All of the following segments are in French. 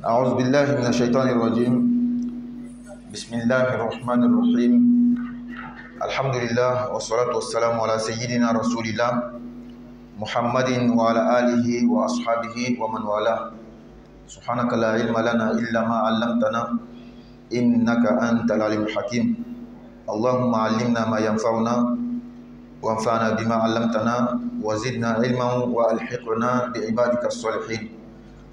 أعوذ بالله من الشيطان الرجيم. بسم الله الرحمن الرحيم. الحمد لله والصلاة والسلام على سيدنا رسول الله محمد وعلى آله وأصحابه ومن والاه. سبحانك لا علم لنا إلا ما علمتنا إنك أنت العليم الحكيم. اللهم علمنا ما ينفعنا وانفعنا بما علمتنا وزدنا علما وألحقنا بعبادك الصالحين.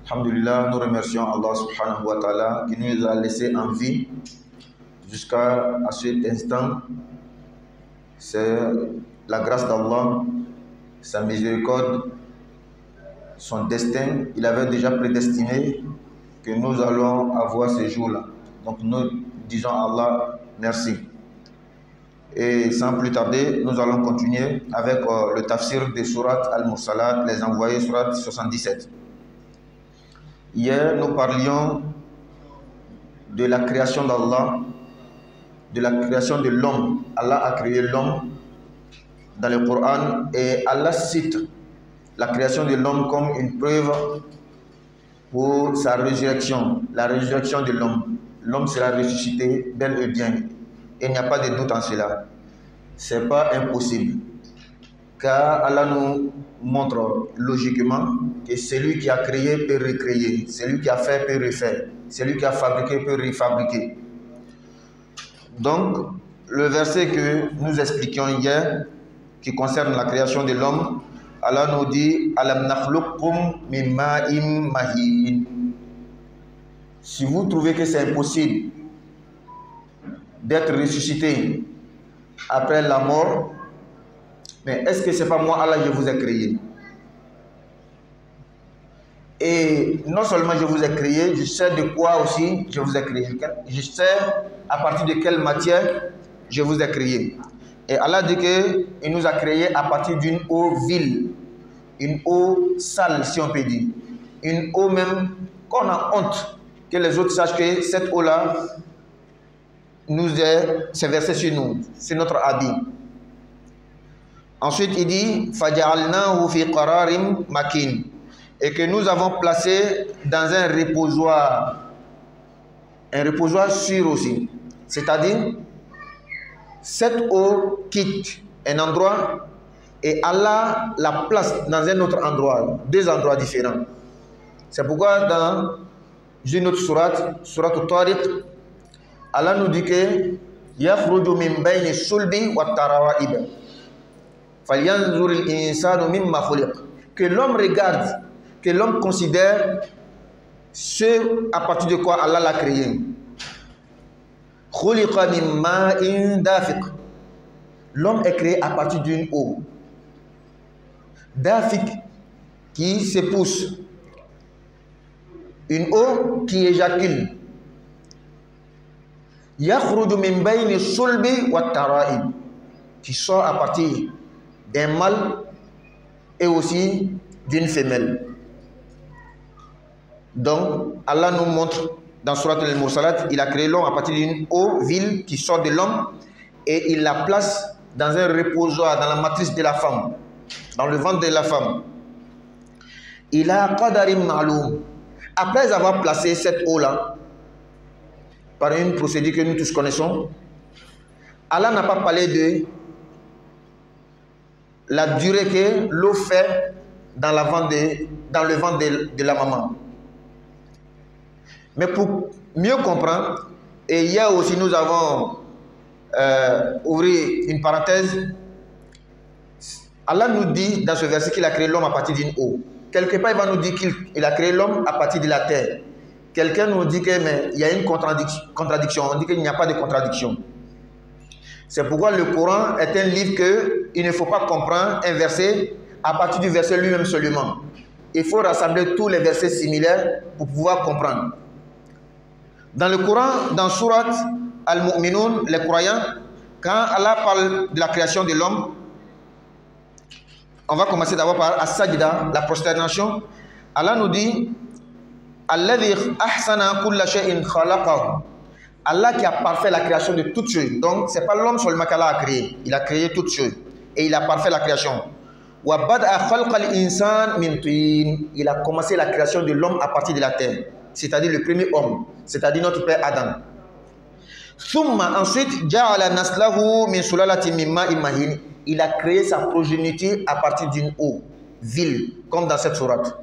Alhamdulillah, nous remercions Allah subhanahu wa ta'ala qui nous a laissé en vie jusqu'à cet instant. C'est la grâce d'Allah, sa miséricorde, son destin. Il avait déjà prédestiné que nous allons avoir ce jour-là. Donc nous disons à Allah merci. Et sans plus tarder, nous allons continuer avec le tafsir des sourates Al-Mursalat, les envoyés sourates 77. Hier, nous parlions de la création d'Allah, de la création de l'homme. Allah a créé l'homme dans le Coran et Allah cite la création de l'homme comme une preuve pour sa résurrection, la résurrection de l'homme. L'homme sera ressuscité bel et bien. Et il n'y a pas de doute en cela. Ce n'est pas impossible. Car Allah nous montre logiquement que celui qui a créé peut recréer, celui qui a fait peut refaire, celui qui a fabriqué peut refabriquer. Donc, le verset que nous expliquions hier, qui concerne la création de l'homme, Allah nous dit Alam nakhluqkum min ma'in mahin. Si vous trouvez que c'est impossible d'être ressuscité après la mort, mais est-ce que c'est pas moi Allah je vous ai créé? Et non seulement je vous ai créé, je sais de quoi aussi je vous ai créé. Je sais à partir de quelle matière je vous ai créé. Et Allah dit qu'il nous a créé à partir d'une eau vile, une eau sale si on peut dire, une eau même qu'on a honte que les autres sachent que cette eau-là s'est versée sur nous, c'est notre habit. Ensuite il dit فَجَعَلْنَاهُ فِي قَرَارٍ مَكِينٍ, et que nous avons placé dans un reposoir sûr aussi. C'est-à-dire, cette eau quitte un endroit et Allah la place dans un autre endroit, deux endroits différents. C'est pourquoi dans une autre sourate Tariq, Allah nous dit que يَخْرُجُ مِنْ بَيْنِ الصُّلْبِ وَالتَّرَائِبِ فَلْيَنْظُرِ الْإِنسَانُ مِمَّا خُلِقَ. Que l'homme regarde, que l'homme considère ce à partir de quoi Allah l'a créé. Khuliqa min ma'in dafiq. L'homme est créé à partir d'une eau. Dafiq, qui se pousse. Une eau qui éjacule. Yakhruju min bayni sulbi wa tara'ib, qui sort à partir d'un mâle et aussi d'une femelle. Donc, Allah nous montre dans Surat Al-Mursalat, il a créé l'homme à partir d'une eau vile qui sort de l'homme et il la place dans un reposoir, dans la matrice de la femme, dans le ventre de la femme. Il a qadarim ma'loum. Après avoir placé cette eau-là, par une procédure que nous tous connaissons, Allah n'a pas parlé de la durée que l'eau fait dans le ventre de la maman. Mais pour mieux comprendre, et hier aussi nous avons ouvert une parenthèse, Allah nous dit dans ce verset qu'il a créé l'homme à partir d'une eau. Quelque part il va nous dire qu'il a créé l'homme à partir de la terre. Quelqu'un nous dit qu'il y a une contradiction. On dit qu'il n'y a pas de contradiction. C'est pourquoi le Coran est un livre qu'il ne faut pas comprendre un verset à partir du verset lui-même seulement. Il faut rassembler tous les versets similaires pour pouvoir comprendre. Dans le Coran, dans Surat Al-Mu'minun, les croyants, quand Allah parle de la création de l'homme, on va commencer d'abord par As-Sajda, la prosternation. Allah nous dit Alladhi ahsana kulla shay'in khalaqahu. Allah qui a parfait la création de toutes choses. Donc, ce n'est pas l'homme seulement qu'Allah a créé. Il a créé toutes choses. Et il a parfait la création. Il a commencé la création de l'homme à partir de la terre. c'est-à-dire le premier homme, c'est-à-dire notre père Adam. Thumma, ensuite, ja'ala naslahu min sulalatin min ma'in mahin. Il a créé sa progéniture à partir d'une eau vile, comme dans cette sourate.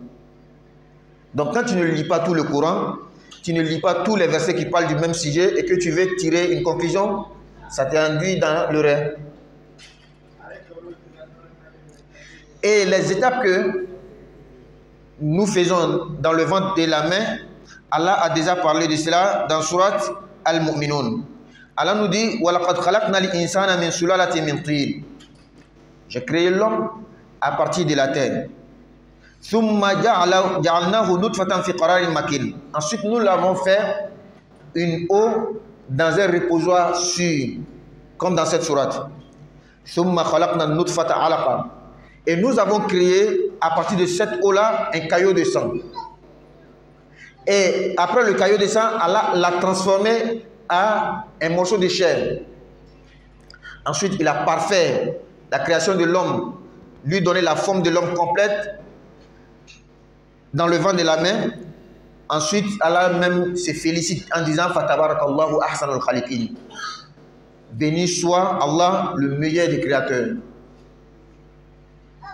Donc quand tu ne lis pas tout le Coran, tu ne lis pas tous les versets qui parlent du même sujet et que tu veux tirer une conclusion, ça t'induit dans l'erreur. Et les étapes que nous faisons dans le ventre de la main, Allah a déjà parlé de cela dans Surat Al-Mu'minun. Allah nous dit وَلَقَدْ خَلَقْنَا الْإِنسَانَ مِنْ سُلَالَةٍ مِنْ طِينٍ. J'ai créé l'homme à partir de la terre. ثُمَّ جَعَلْنَاهُ نُطْفَةً فِي قَرَارٍ مَكِينٍ. Ensuite, nous l'avons fait une eau dans un reposoir sûr, comme dans cette sourate. ثُمَّ خَلَقْنَا النُّطْفَةَ عَلَقًا. Et nous avons créé à partir de cette eau-là un caillot de sang. Et après le caillot de sang, Allah l'a transformé à un morceau de chair. Ensuite, il a parfait la création de l'homme, lui donner la forme de l'homme complète dans le ventre de la main. Ensuite, Allah même se félicite en disant Fatabarakallahu ahsanul khaliqin. Béni soit Allah, le meilleur des créateurs.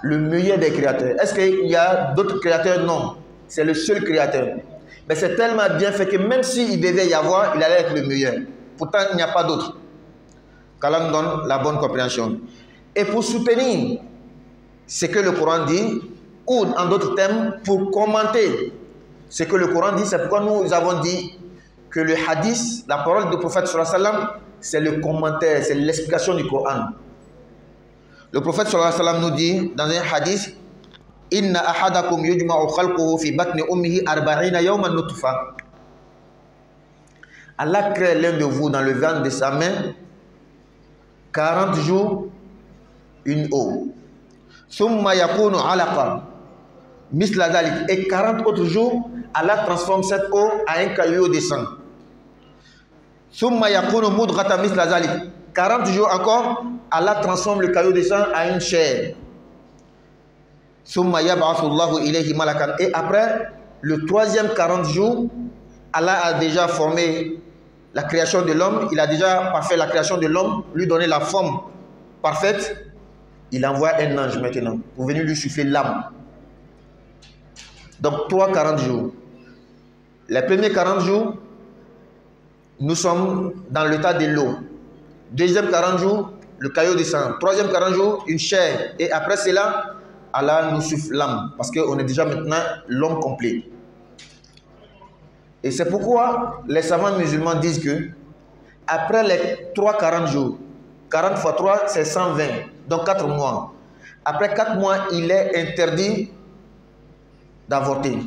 Le meilleur des créateurs. Est-ce qu'il y a d'autres créateurs? Non. C'est le seul créateur. Mais c'est tellement bien fait que même s'il devait y avoir, il allait être le meilleur. Pourtant, il n'y a pas d'autre. Qu'Allah nous donne la bonne compréhension. Et pour soutenir ce que le Coran dit, ou en d'autres termes, pour commenter ce que le Coran dit, c'est pourquoi nous avons dit que le hadith, la parole du prophète sallallahu alayhi wa sallam, c'est le commentaire, c'est l'explication du Coran. Le prophète sallallahu alayhi wa sallam nous dit dans un hadith, Inna ahadakum yujma'u khalquhu fi batni ummihi 40 yawman nutfa. Allah crée l'un de vous dans le ventre de sa main 40 jours une eau. Thumma yakunu alaqa misla dhalik. Et 40 autres jours, Allah transforme cette eau à un caillot de sang. Thumma yakunu mudghatan misla dhalik. 40 jours encore, Allah transforme le caillot de sang à une chair. Thumma yab'athu Allahu ilayhi malakan. Et après le troisième 40 jours, Allah a déjà formé la création de l'homme, il a déjà parfait la création de l'homme, lui donner la forme parfaite. Il envoie un ange maintenant pour venir lui souffler l'âme. Donc 40 jours. Les premiers 40 jours, nous sommes dans l'état de l'eau. Deuxième 40 jours, le caillot de sang. Troisième 40 jours, une chair. Et après cela, Allah nous souffle l'âme. Parce qu'on est déjà maintenant l'homme complet. Et c'est pourquoi les savants musulmans disent que après les 40 jours, 40 fois 3, c'est 120. Donc 4 mois. Après 4 mois, il est interdit d'avorter.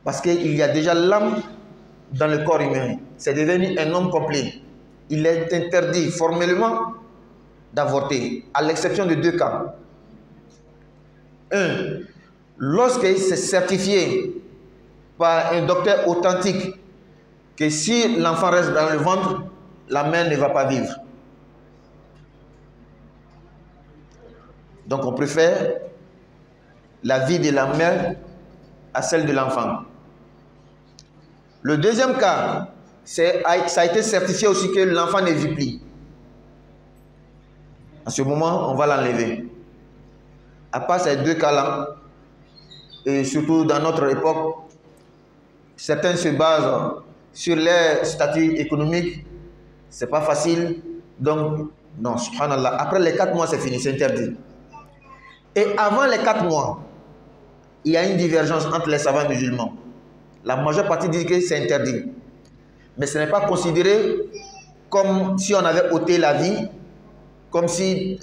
Parce qu'il y a déjà l'âme dans le corps humain. C'est devenu un homme complet. Il est interdit formellement d'avorter, à l'exception de 2 cas. 1. Lorsque c'est certifié par un docteur authentique que si l'enfant reste dans le ventre, la mère ne va pas vivre. Donc on préfère la vie de la mère à celle de l'enfant. Le deuxième cas, ça a été certifié aussi que l'enfant ne vit plus. À ce moment, on va l'enlever. À part ces 2 cas-là, et surtout dans notre époque, certains se basent sur les statuts économiques. C'est pas facile. Donc, non, subhanallah. Après les 4 mois, c'est fini, c'est interdit. Et avant les 4 mois, il y a une divergence entre les savants musulmans. La majeure partie dit que c'est interdit. Mais ce n'est pas considéré comme si on avait ôté la vie, comme si,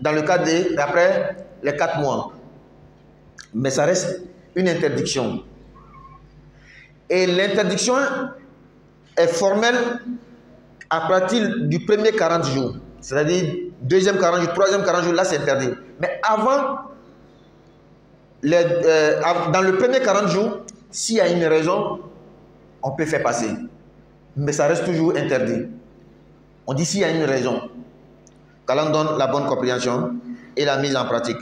dans le cas d'après les 4 mois. Mais ça reste une interdiction. Et l'interdiction est formelle à partir du premier 40 jours. C'est-à-dire, deuxième 40 jours, troisième 40 jours, là c'est interdit. Mais avant, dans le premier 40 jours, s'il y a une raison, on peut faire passer. Mais ça reste toujours interdit. On dit s'il y a une raison. Qu'Allah donne la bonne compréhension et la mise en pratique.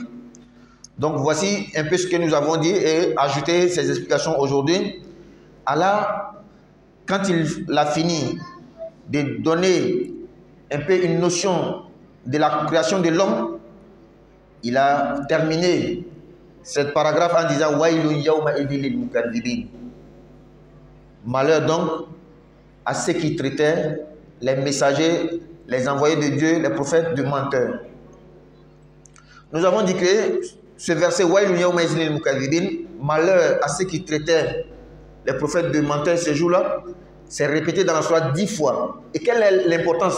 Donc voici un peu ce que nous avons dit et ajouter ces explications aujourd'hui. Allah, quand il a fini de donner un peu une notion de la création de l'homme, il a terminé cet paragraphe en disant Wailun yawma idhil lil mukadzibin. Malheur donc à ceux qui traitaient les messagers, les envoyés de Dieu, les prophètes de menteurs. Nous avons dit que ce verset Wailun yawma idhil lil mukadzibin, malheur à ceux qui traitaient les prophètes de menteurs ce jour-là, c'est répété dans la sourate 10 fois. Et quelle est l'importance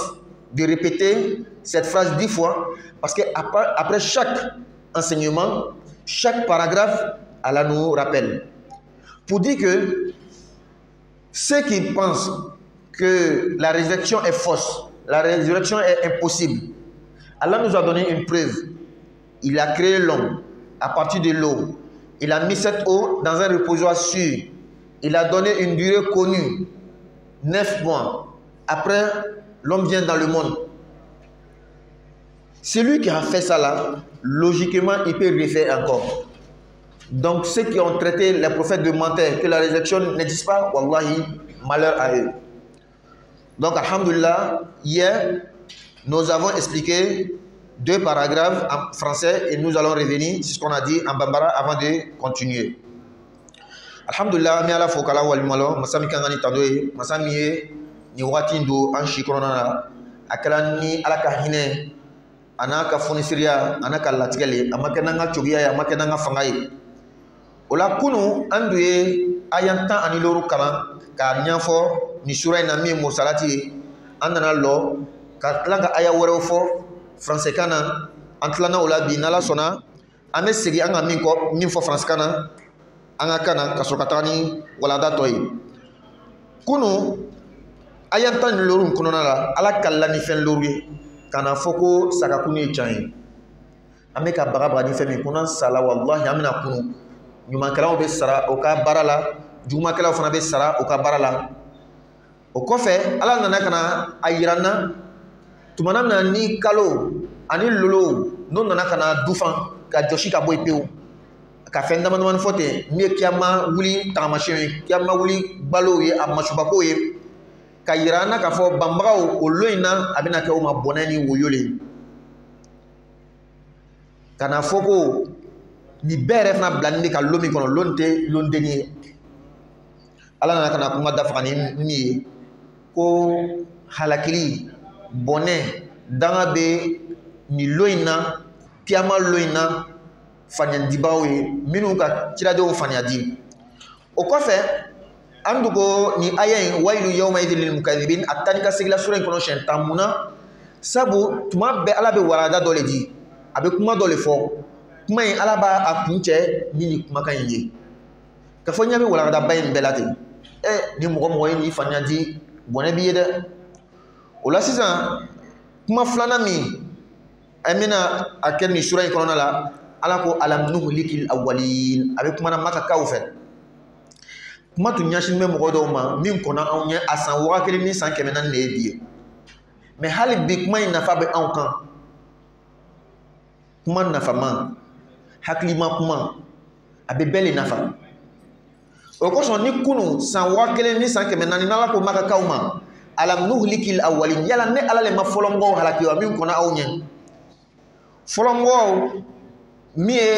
de répéter cette phrase 10 fois? Parce qu'après chaque enseignement, chaque paragraphe, Allah nous rappelle. Pour dire que ceux qui pensent que la résurrection est fausse, la résurrection est impossible, Allah nous a donné une preuve. Il a créé l'homme à partir de l'eau. Il a mis cette eau dans un reposoir sûr. Il a donné une durée connue. 9 mois. Après, l'homme vient dans le monde. Celui qui a fait ça là, logiquement, il peut refaire encore. Donc, ceux qui ont traité les prophètes de menteurs, que la résurrection n'existe pas, wallahi, malheur à eux. Donc, alhamdulillah, hier, nous avons expliqué 2 paragraphes en français et nous allons revenir sur ce qu'on a dit en bambara avant de continuer. Alhamdulillah, mi ala fokala walimalo masami kangani tadoye masami ni wati ndo an shikrona na akala ni ala ka hine anaka fonisiria anaka latigale amakena nga chogiya ya amakena nga fangaye ola kunu anduye ayanta aniloru kala ka nyafo ni sura na mi mursalati andana lo ka langa aya wore fo français kana antlana ola bi nala sona ame segi anga min fo français kana anga kana kasokatani wala datoy kunu ayantan lorun kunona la ala kala ni fen lori kana foko sakakuni chan ameka bagaba ni fen kunan sala wallahi amina kunu nyuma kala be sara o ka barala juma kala fana be sara o ka barala o kofe ala nana kana ayirana tumana na ni kalo ani lolo non nana kana dufan ka joshi ka boy pew ka fɛn dama damani fɔ ten min ye kiyama wuli tagamasiyɛn ye kiyama wuli balow ye a masubako ye ka yira an na k'a fɔ banbagaw o lon in na a bɛna kɛ o ma bɔnɛ ni woyo le ka na fɔ ko nin bɛɛ yɛrɛ fana bilani de ka lon min kɔnɔ lon tɛ lon denni ye ala nana ka na kuma dafaga ni min ye ko halakili bɔnɛ danga bɛ nin lon in na kiyama lon in na fanyandibaw ye minnu ka kiradenw fanyadi o kɔfɛ an dogo ni aya in wailu yawma idhil lil mukadzibin a tani ka segila sura in kɔnɔ siɲɛ 10 munna sabu tuma bɛɛ ala bɛ warada dɔ le di a bɛ kuma dɔ le fɔ kuma in ala b'a a kun cɛ ni nin kumakan in ye ka fɔ ɲɛ bɛ waradaba in bɛɛ la ten ni mɔgɔ ye nin fanyadi bɔnɛ b'i ye dɛ o la sisan kuma filanan min an bɛna a kɛ nin sura in kɔnɔna la ala ko alam nuhlikil awwalin a bɛ kumana makakaw fɛ kuma tun ɲɛsin bɛ mɔgɔ dɔw ma min kɔnna anw ɲɛ a san 1000 ni san 400 de ye bi ye mais hali bi kuma in nafa bɛ anw kan kuma nafama hakilima kuma a bɛ bɛɛ le nafa o kosɔn ni kunu san 1000 ni san 400 n'ala ko makakaw ma alam nuhlikil awwalin yala ne ala le ma fɔlɔ mɔgɔw halaki wa min kɔnna aw ɲɛ fɔlɔ mɔgɔw min ye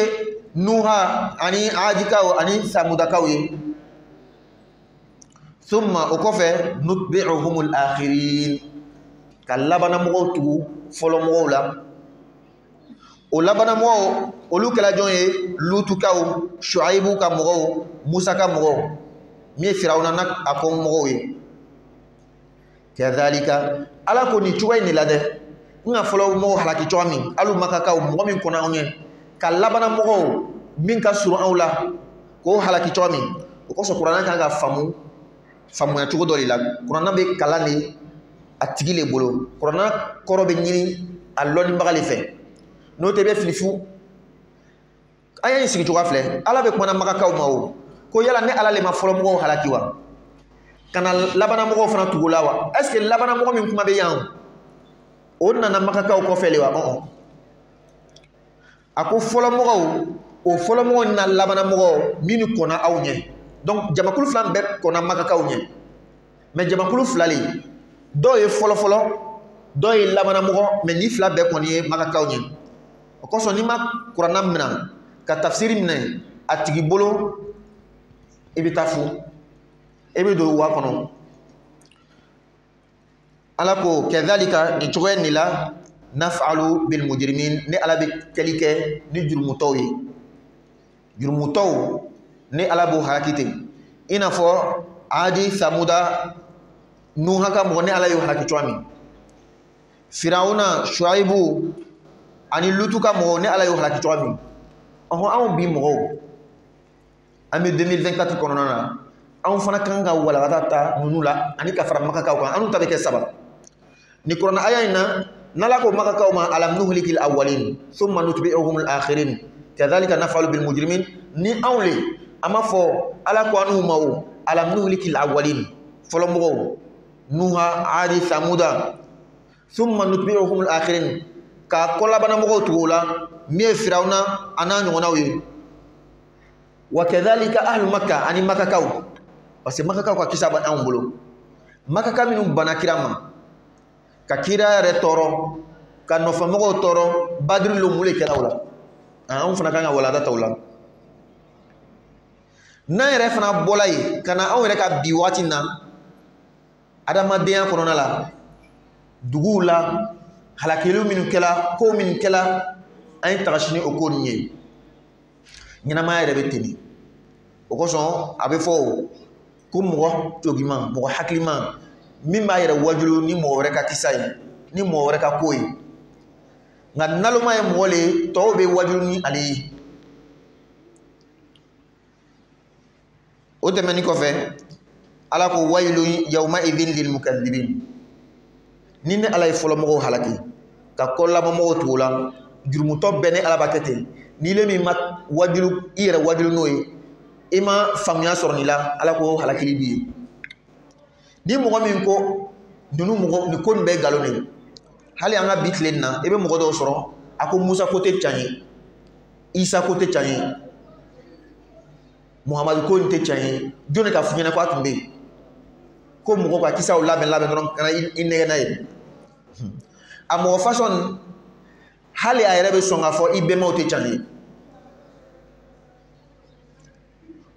nuha ani adikaw ani samudakaw ye thumma o kɔfɛ nutbi'uhumul akhirin ka labana mɔgɔw tugu fɔlɔ mɔgɔw la o labana mɔgɔw olu kɛla jɔn ye lutukaw shuaibu ka mɔgɔw musa ka mɔgɔw min ye firawuna na a kɔ mɔgɔw ye kadhalika ala ko ni cogoya in de la dɛ n ka fɔlɔ mɔgɔw halaki cogoya min alu makakaw mɔgɔ min kɔnɔ anw ɲɛ ka labana mɔgɔw min ka surun aw la k'o halaki cogoya min o kosɔn kuranɛ kan ka faamuya cogo dɔ de la kuranɛ bɛ kalan de a tigi le bolo kuranɛ kɔrɔ bɛ ɲini a lɔnnibaga le fɛ n'o tɛ i bɛ filifu an y'a sigi cogoya filɛ ala bɛ kumana makakaw ma o ko yala ne ala le ma fɔlɔ mɔgɔw halaki wa kana labana mɔgɔw fana tugu la wa est ce que labana mɔgɔ min kuma bɛ yan o nana makakaw kɔfɛ le wa a ko fɔlɔ mɔgɔw o folomo na labana mo minu kona awnye donc jamakulu flam be kona makaka awnye mais jamakulu flali do e folo do e labana mo mais ni fla be koni makaka awnye ko so ni mak qur'ana mina ka tafsiri mina atigi bolo ibitafu ebe do wa kono alako kadhalika ni choyen ni la naf'alu bil mujrimin ni alabi kelike ni jurmutaw ni alabu hakite ina fo adi samuda nuhaka mo ni alayu hakitwami firauna shuaibu ani lutuka mo ni alayu hakitwami oho awon bi mo ami 2024 kono na awon fana kanga wala tata nunula ani ka fara makaka ko anu tabeke sabab ni korona ayina nalako makaka ma alam nuhlikil awwalin thumma nutbi'uhum al akhirin kadhalika naf'alu bil mujrimin ni awli ama fo ala ko anu mawo alam nuhlikil awwalin folomo nuha adi samuda thumma nutbi'uhum al akhirin ka kola bana mo tula mi firawna ananyo ngonawi wa kadhalika ahlu makkah ani makaka parce que makaka ko kisaba an bolo makaka minu bana kirama ka kira re toro ka no famogo toro badri lo mule kala wala an fana kan wala da tawla na yere fana bolay kana an yere ka biwati na adama deya kono la dugula halakilu min kala ko min kala ay tagashini o ko nye nyina ma yere beteni o ko son abe fo ko mo togima mo haklima min ba yere wajulu ni mo wore ka kisay ni mo wore ka koy nga naluma e mole to be wajulu ni ali o de mani ko fe ala ko waylu yawma idhin lil mukaththibin ni ne ala folo mo halaki ka kolla mo tula jurmu to bene ala bakete ni le mi mat wajulu ire wajulu noy ima famya sornila ala ko halaki bi ni mo min ko dunu mo ni ko be galone hali anga bitlen na ebe mo do soro ako Musa kote chanyi Isa kote chanyi Muhammad ko nte chanyi jone ka funyana ko atumbe ko mo ko akisa o laben non kana inne na ye amo façon hali ayere be songa fo ibe ma ote chanyi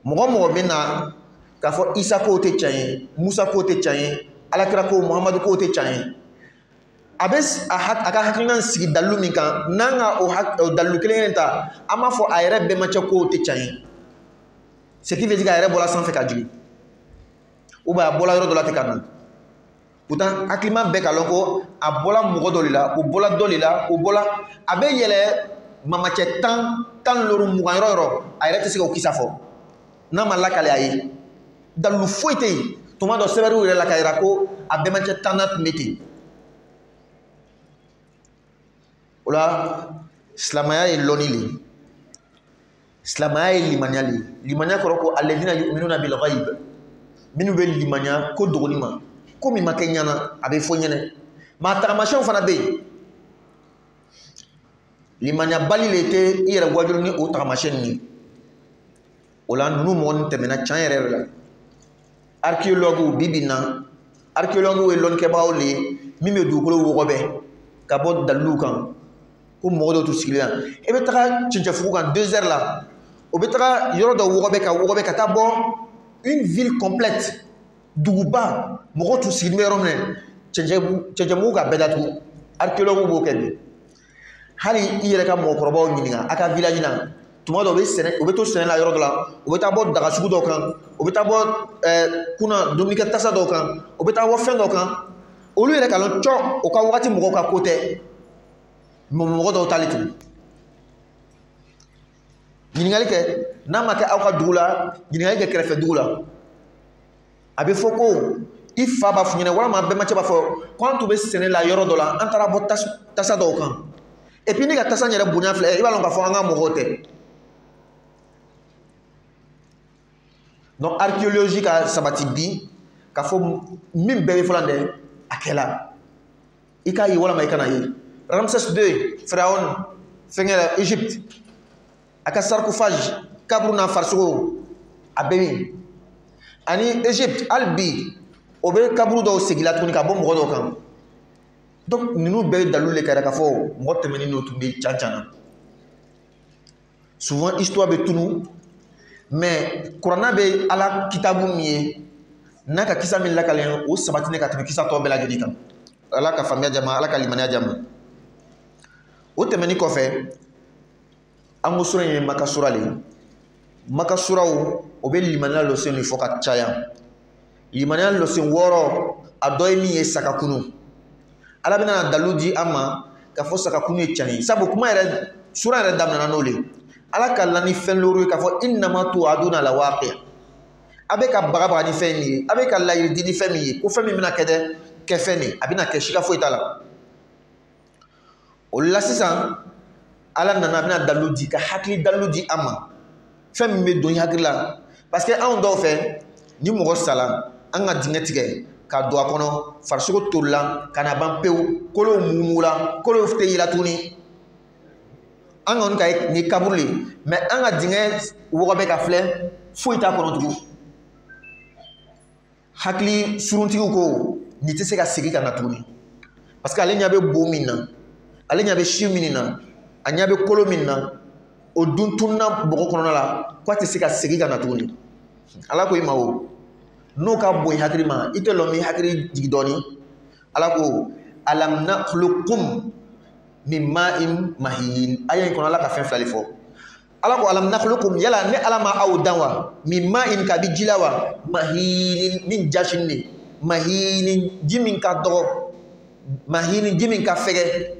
mo bina ka fo Isa ko te chanyi Musa ko te chanyi alakira ko Muhammad ko te chanyi abes aka haklinan sigi dalu min kan nanga o dalu kelen ta ama fo ayere be ma ko te chanyi ce qui veut dire ayere bola sans fait ka jigi ou ba bola yoro dola te kanan pourtant aklima be ka lonko a bola mugo dolila o bola dolila o bola abe yele mama che tan loru mugo yoro ayere te se ko kisa fo na malakale ayi dalu foite tuma do seberu ile la kayra ko abe ma che tanat meti ola islamaya e lonili islamaya e limanya ko alladhina yu'minuna bil ghaib minu be limanya ko dogonima ko mi makanyana abe fonyene ma taramashon fana be limanya balilete ira wajulu ni o taramashen ni ola nunu mon temena chanere la archéologue bibina archéologue we lon ke bawle mi me dugolo wogobe ka bod dalu kan ko modo to sigila e be taka cinche fugan 2 heures là o be taka yoro do wogobe ka tabo une ville complète duguba mogo to sigime romne cinche mu ga bedatu archéologue bo kebe hali iyere ka mo korobo nyininga aka village na tuma do be sene o be to sene la yoro do la o be tabo daga sugu do kan o be tabo kuna dominika tasa do kan o be tabo fen do kan olu yere ka lon cho o ka wakati mogo ka kote mogo do talitu nyiningali ke nama ke awka dugula nyiningali ke krefe dugula abe foko ifa ba funyene wala ma be ma ba fo quand be sene la yoro do la antara bo tasa do kan et puis ni ka tasa nyere bunya fle e ba lon ka fo anga mogo te donc archéologie ka sabati bi ka fo min be folande akela ika yi wala ma ikana yi Ramsès II pharaon fengela Égypte aka sarcophage kaburu na farsogo abemi ani Egypte albi obe kaburu do segila tuni ka bo mo do kan donc ninu be dalu le kara ka fo mo temeni no tumbe chanchana souvent histoire be tunu mais Qur'an be ala kitabu miye naka kisa min lakalen o sabatine ka tumi kisa to be la jodi kan ala ka famia jama ala ka limania jama o temeni ko fe ango sura ye makasura le makasura o be limania lo sen fo ka chaya limania lo sen woro adoy mi ye sakakunu ala bina daludi ama ka fo sakakunu e chani sabu kuma ere sura ere damna nole ala ka lani fen loro ka fo innama tuaduna la waqi abe ka baga ni fen ni abe ka la yidi ni fen mi ko fen mi na kede ke fen ni abina ke shika fo itala o la sisan ala nana bina daludi ka hakli daludi ama fen mi do hakila parce que on do fe ni mo salam an ga dinga tige ka do akono farsugo tolla kana ban pew kolo mumula kolo fte yila tuni an on kay ni kaburli mais an ga dinga wo be ka fle fo ita kono tugu hakli suruntigu ko ni te se ka sigi kana tuni parce que ale nya be bo minna ale nya be shi minna anya be kolo minna o dun tunna bogo kono la ko te se ka sigi kana tuni ala ko imawo no ka boy hakrima ite lo mi hakri jigdoni ala ko alam nakhluqukum min ma'in mahin ayen kono ala ka fen flali fo ala ko alam nakhluqukum yala ne alama aw danwa min ma'in ka bijilawa mahin min jashinni mahin jimin ka do mahin jimin ka fege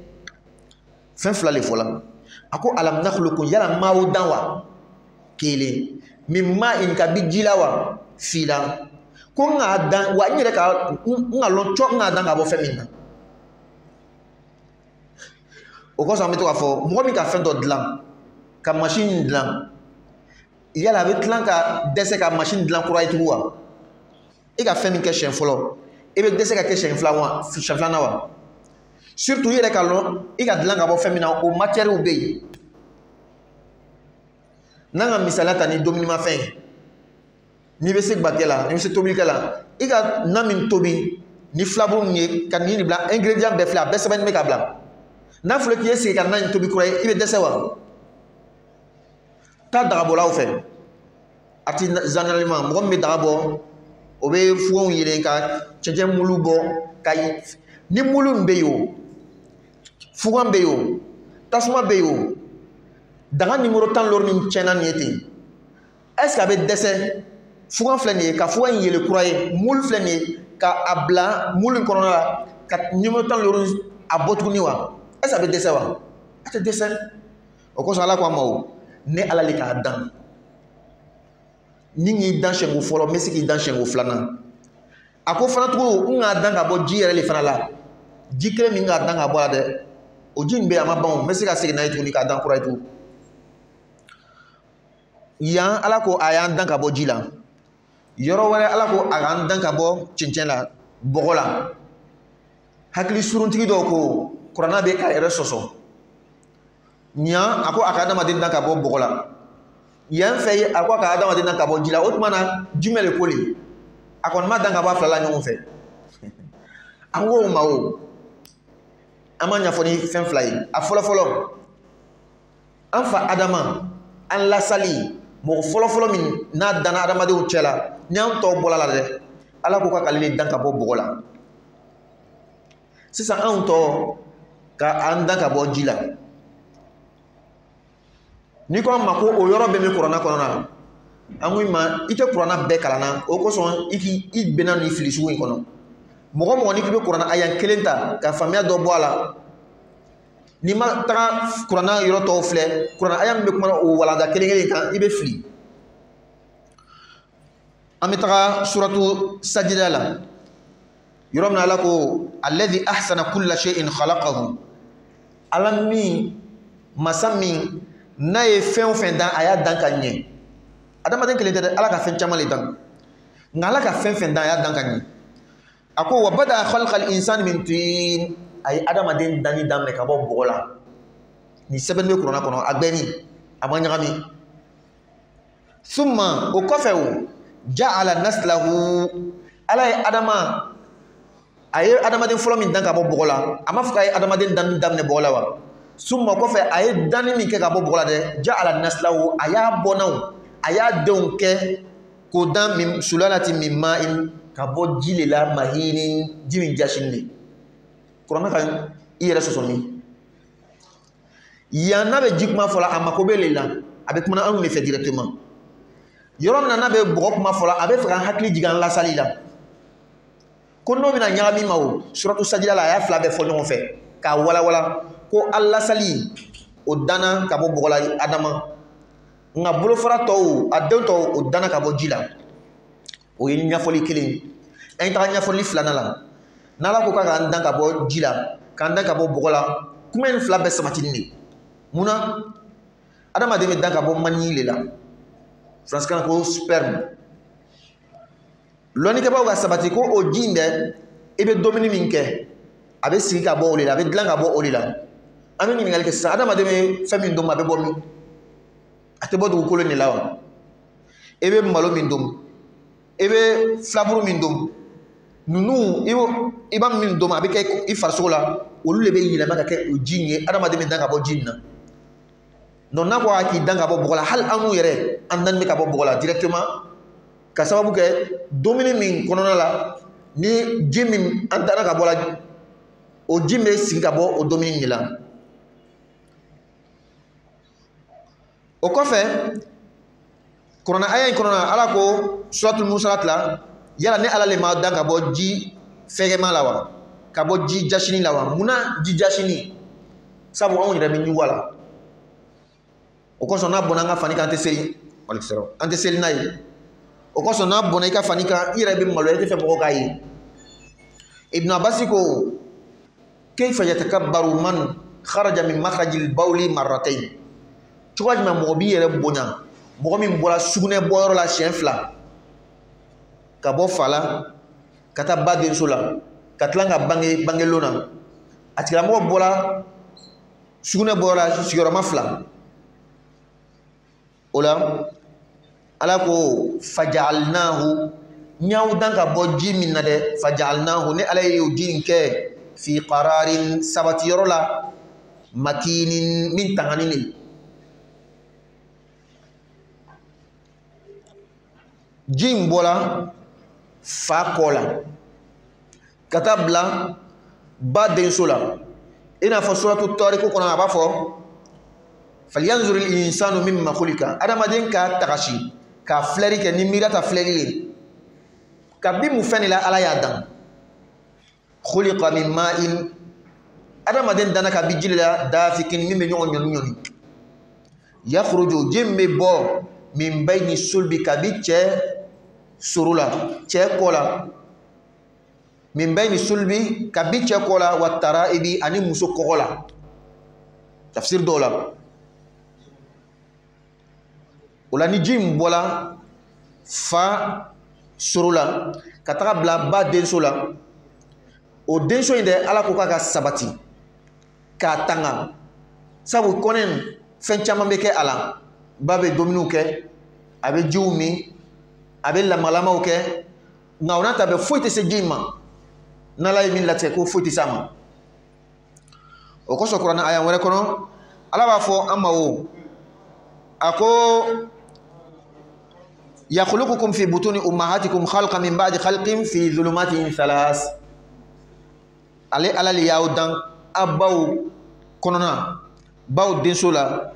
fen flali fo la ako alam nakhluqukum yala ma aw danwa kele min ma'in ka bijilawa fila ko nga dan wa nyere ka nga lon chok nga dan ga bo femina o ko so mi to ka fo mo mi ka fen do dlam ka machine dlam yala be tlan ka dese ka machine dlam ko right wa e ka fen ke chen folo e be dese ka ke chen flawa na wa surtout yere ka lon e ka dlam ga bo femina o matière u be nanga misalata ni domini ma fen ni be se bakela ni se tobi kala iga namin tobi ni flabo ni kan ni bla ingrédient be fla be seben me ka bla na flo ki ese kan nan tobi kure ibe desewa ta daga bola o fe ati généralement mo me daga bo o be fuon yire ka chenje mulu bo kay ni mulu mbe yo fuon mbe yo tasuma be yo daga numéro tan lor ni chena ni ete est-ce que abe dese fugan flani ka fugan yele kuraye mul flani ka abla mul kono la ka numéro tan lor abotu ni wa est-ce que abe dese wa ate dese o ko sala ko mawo ne ala le ka dan ni ngi dan shengo folo mesi ki dan shengo flana ako fana tugo nga dan ka bo jiyere le fana la jikre mi nga dan ka bo de o jin be ama bon mesi ka sigi na itu ni ka dan kuraye tu yan ala ko ayan dan ka bo jila yoro wala ala ko agan dan ka bo cincin la bogola hakli suruntigi do ko qur'ana be ka ere soso nya ako akada madin dan ka bo bogola yan fay ako akada madin dan ka bo jila otmana jumele koli akon ma dan ka ba flala nyon fe anwo mawo amanya foni fen fly afolo folo anfa adama an la sali mo folo folo min na dana adama de uchela nyam to bola la de ala ko ka kalile dan ka bo bogola sisa an to ka an dan ka bo jila ni ko ma ko o yoro be mi qur'ana kono na angui ma ite qur'ana be kalana o ko son iki i bena ni filisu wi kono mo ni ki be qur'ana ayan kelenta ka famia do bola ni ma tara qur'ana yoro to fle qur'ana ayam be kuma o wala da kelengele kan ibe fli amitara suratu sajda la yoromna la ko alladhi ahsana kulla shay'in khalaqahu alami masami na ye fen fen dan aya dan kanye adama den kelente ala ka fen chamale dan ngala ka fen fen dan aya dan kanye ako wa bada khalqal insani min tin ay adama den dani dam me ka bo bogola ni seben be kurona kono agbeni ama ñagami summa o kofe o ja'ala naslahu ala ye adama aye adamaden fɔlɔ min dan ka bɔ bɔgɔ la a ma fɔ k'a ye adamaden dan daminɛ bɔgɔ la wa summa kɔfɛ a ye danni min kɛ ka bɔ bɔgɔ la dɛ ja'ala naslahu a y'a bɔnnaw a y'a denw kɛ k'o dan min sulalati min ma'in ka bɔ ji le la mahinin ji min jasini de kuranna kan i yɛrɛ sɔsɔ min yan n'a bɛ ji kuma fɔ la a mako bɛ le la a bɛ kumana anw de fɛ directement yɔrɔ min na n'a bɛ bɔgɔ kuma fɔ la a bɛ fɛ k'an hakili jigin an lasali la ko n'o bɛna ɲagami ma o suratu sajida la a y'a fila bɛɛ fɔ ɲɔgɔn fɛ k'a walawala ko an lasali o danna ka bɔ bɔgɔ la adama nka bolofara tɔw a denw tɔw o danna ka bɔ ji la o ye ɲɛfɔli kelen an ye taga ɲɛfɔli filanan la n'ala ko k'a k'an dan ka bɔ ji la k'an dan ka bɔ bɔgɔ la kuma in fila bɛɛ sabatini de munna adamaden bɛ dan ka bɔ mani le la faransikan ko sperme lɔnnikɛbaaw ka sabati ko o ji in dɛ i bɛ dumuni min kɛ a bɛ sigi ka bɔ o de la a bɛ dilan ka bɔ o de la an bɛ ɲininkali kɛ sisan adamaden bɛ fɛn min dun a bɛ bɔ min a tɛ bɔ dugukolo de la wa i bɛ malo min dun i bɛ filaburu min dun ninnu i b'a min dun a bɛ kɛ i farisogo la olu de bɛ yɛlɛma ka kɛ o ji in ye adamaden bɛ dan ka bɔ ji in na donc n'a ko k'i dan ka bɔ bɔgɔ la hali an n'u yɛrɛ an dan bɛ ka bɔ bɔgɔ la directement ka sababu kɛ dumuni min kɔnɔna la ni ji min an dara ka bɔ la o ji bɛ sigi ka bɔ o dumuni de la o kɔfɛ kuranna aya in kɔnɔna ala ko suratul musalat la yala ne ala le ma dan ka bɔ ji fɛgɛma la wa ka bɔ ji jasini la wa munna ji jasini sabu anw yɛrɛ bɛ ɲugu a la o kosɔn n'a bɔnna an ka fani kan an tɛ seli an tɛ seli n'a ye o kosɔn n'a bɔnna i ka fani kan i yɛrɛ bɛ maloya i tɛ fɛ mɔgɔw k'a ye ibn abbas ko kayfa yatakabbaru man kharaja min makhrajil bawli marratayn cogoya jumɛn mɔgɔ b'i yɛrɛ bonya mɔgɔ min bɔra sugunɛ bɔyɔrɔ la siɲɛ fila ka bɔ fa la ka taa ba denso la ka tila ka bangelon na a tigilamɔgɔ bɔra sugunɛ bɔyɔrɔ la sigiyɔrɔma fila o la ala ko faja'alnahu ɲaw dan ka bɔ ji min na dɛ faja'alnahu ne ala ye o ji in kɛ fi qararin sabatiyɔrɔ la makinin min tangani ne ji in bɔra fa kɔ la ka taa bila ba denso la i n'a fɔ suratu tɔriku kɔnɔ a b'a fɔ falyanzuril insanu mimma khuliqa adamaden ka tagasi ka filɛri kɛ ni miira ta filɛli ye kabi mun fɛn de la ala y'a dan khuliqa min ma'in adamaden danna ka bi ji la dafikin min bɛ ɲɔgɔn ɲɔni ɲɔni yakhruju ji min bɛ bɔ min bayni sulbi kabi cɛ soro la cɛ kɔ la min bayni sulbi kabi cɛ kɔ la wa tara'ibi ani muso kɔgɔ la tafsir dɔw la o la ni ji in bɔla fa soro la ka taga bila ba denso la o denso in dɛ ala ko k'a ka sabati k'a tanga sabu kɔnɛ fɛn caman bɛ kɛ a la ba bɛ dumuniw kɛ a bɛ jiw min a bɛ lamalamaw kɛ nka o n'a ta bɛɛ foyi tɛ se ji in ma n'ala ye min latigɛ ko foyi tɛ se a ma o kosɔn kuranɛ aya wɛrɛ kɔnɔ ala b'a fɔ an ma o a ko yakhluqukum fi butuni ummahatikum khalqan min ba'di khalqin fi dhulumatin thalas ale ala le y'aw dan a baw kɔnɔna baw denso la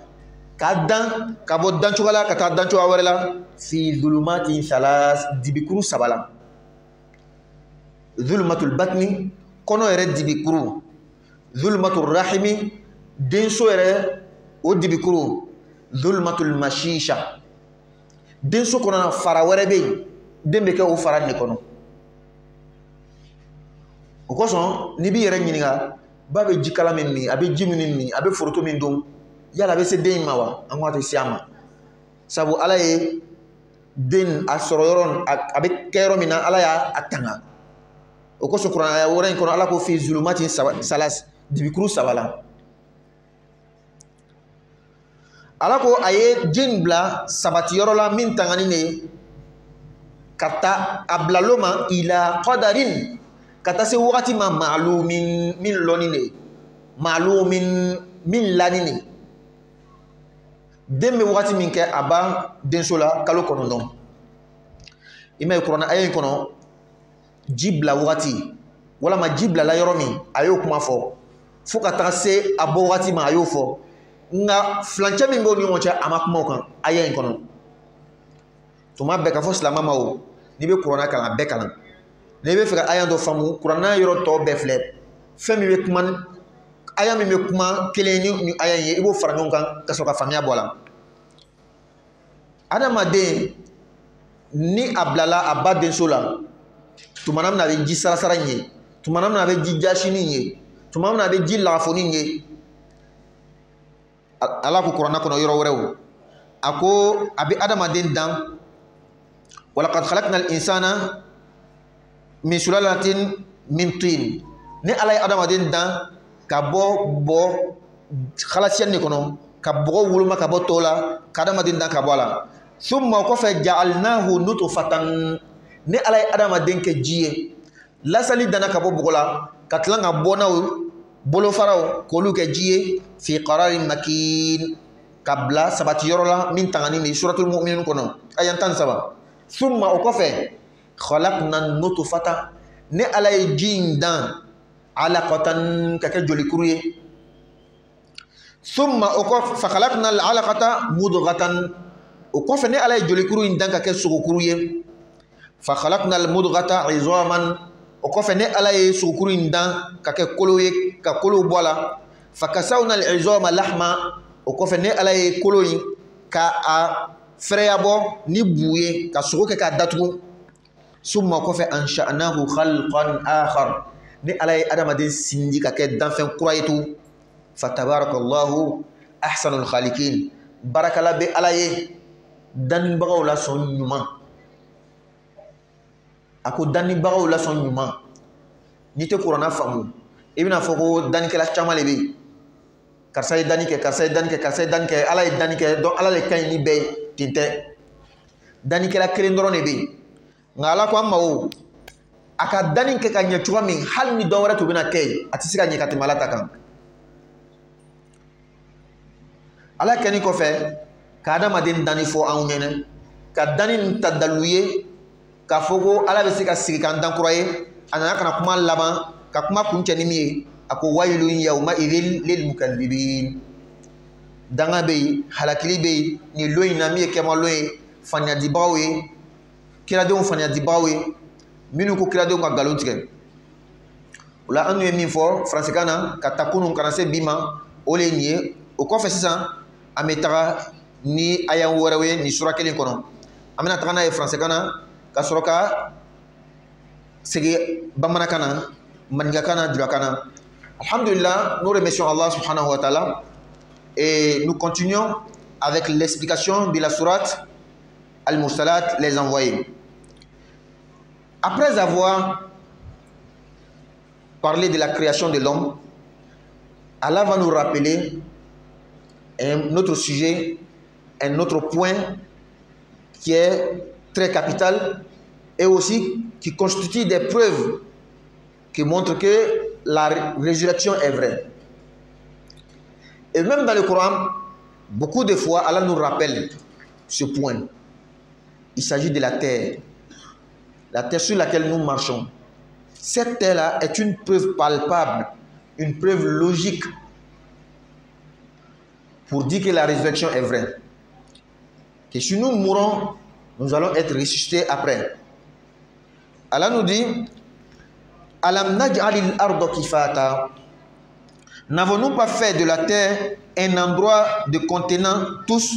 k'a dan ka bɔ dancogo la ka taa dancogo wɛrɛ la fi dhulumatin thalas dibikuru saba la dhulumatul batni kɔnɔ yɛrɛ dibikuru dhulumatul rahimi denso yɛrɛ o dibikuru dhulumatul mashisha denso kɔnɔna fara wɛrɛ bɛ yen den bɛ kɛ o fara de kɔnɔ o kosɔn n'i b'i yɛrɛ ɲininka ba bɛ jikala min min a bɛ ji min min a bɛ foroto min dun yala a bɛ se den in ma wa an ko a tɛ se a ma sabu ala ye den a sɔrɔ yɔrɔ a bɛ kɛ yɔrɔ min na ala y'a tanga o kosɔn kuranɛ wɛrɛ in kɔnɔ ala ko fi zulumati salas dibikuru saba la ala ko aye jin bla sabati yoro la min tangani ne kata ablaloma ila qadarin kata se wakati ma ma'lumin min loni ne ma'lumin min lani ne den be wakati min ke aba denso la kalo konondon ima qur'ana ayen kono jibla wakati wala ma jibla la yoro min ayo kuma fo fo kata se abo wakati ma ayo fo nga flanche min bo ni wonche ama kuma kan ayen kono tuma be ka fo silama ma o ni be qur'ana kala be kala ne be fika ayan do famu qur'ana yoro to be fle femi be kuma aya mi be kuma kelen ni ayan ye ibo farangon kan ka so ka famia bola adama de ni ablala abaden sola tumanam na be ji sara nye tumanam na be ji jashini nye tumanam na be ji lafoni nye ala ko qur'ana kono yoro rew ako abi adama den dan walaqad khalaqnal insana min sulalatin min tin ne alay adama den dan ka bo khalasiyan ne kono ka bo wuluma ka bo tola ka adama den dan ka bola summa ko fa ja'alnahu nutfatan ne alay adama den ke jiye lasali dana ka bo bola ka tlanga bona bolo faraw ko lu ke jiye fi qararin makin kabla sabati yorola min tangani ni suratul mu'minun kono ayan tan saba summa o ko fe khalaqna nutfata ne alay jindan alaqatan kake joli kuruye summa o ko fa khalaqna al alaqata mudghatan o ko fe ne alay joli kuruye dan kake sugo kuruye fa khalaqna al mudghata izaman o ko fe ne alay sugo kuruye dan kake koloye ka kolo bola fa kasawna al izama lahma o ko fe ne alay koloyi ka a freyabo ni buye ka sugo ke ka datugo summa ko fe ansha'nahu khalqan akhar ni alay adama den sindi ka ke dan fen kuraytu fatabarakallahu ahsanul khaliqin barakala be alaye dan bagaw la son nyuma ako dan bagaw la son nyuma ni te qur'ana famu ibna foko dan ke la chamale be karsay dan ke alay dan ke do alay kay ni be tinte dan ke la krendoro ne be ngala ko amma o aka danin ke kanya chuwa min hal ni dawara to bina kay atisika ni katimalata kan ala kani ko fe ka adama den dani fo an nyene ka danin tadaluye ka fogo ala be sika sigi kan dan kuraye anana kana kuma laban ka kuma kunce ni mi ako waylun yawma idhil lil mukallibin danga be halakili be ni loyina mi ke ma loye fanya dibawe kira de fanya dibawe minu ko kira de ko galon tige wala anu min fo france kana ka takunu kana se bima ole nie o ko fe sisan ametara ni ayan worewe ni sura kelen kono amina tagana e france kana ka soroka sege bamana kana manga kana dura kana alhamdulillah nous remercions Allah subhanahu wa ta'ala et nous continuons avec l'explication de la sourate Al-Mursalat, les envoyés. Après avoir parlé de la création de l'homme, Allah va nous rappeler un autre sujet, un autre point qui est très capital et aussi qui constitue des preuves qui montrent que la résurrection est vraie. Et même dans le Coran, beaucoup de fois, Allah nous rappelle ce point. Il s'agit de la terre sur laquelle nous marchons. Cette terre-là est une preuve palpable, une preuve logique pour dire que la résurrection est vraie. Que si nous mourons, nous allons être ressuscités après. Allah nous dit, Alam naj'alil arda kifata. N'avons-nous pas fait de la terre un endroit de contenant tous,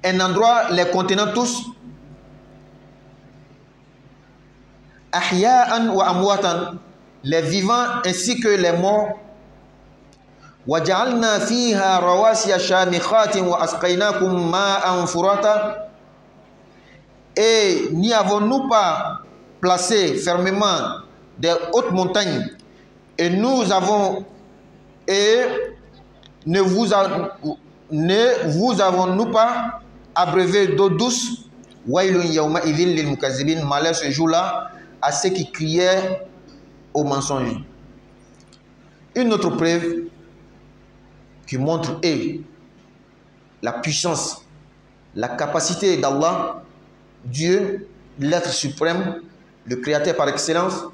un endroit les contenant tous? Ahya'an wa amwatan, les vivants ainsi que les morts. Wa ja'alna fiha rawasiya shamikhatin wa asqaynakum ma'an furata. Et n'y avons-nous pas placé fermement des hautes montagnes et nous avons et ne vous ne vous avons-nous pas abreuvé d'eau douce? Malheur ce jour-là à ceux qui criaient au mensonge. Une autre preuve qui montre la puissance, la capacité d'Allah, Dieu, l'être suprême, le créateur par excellence,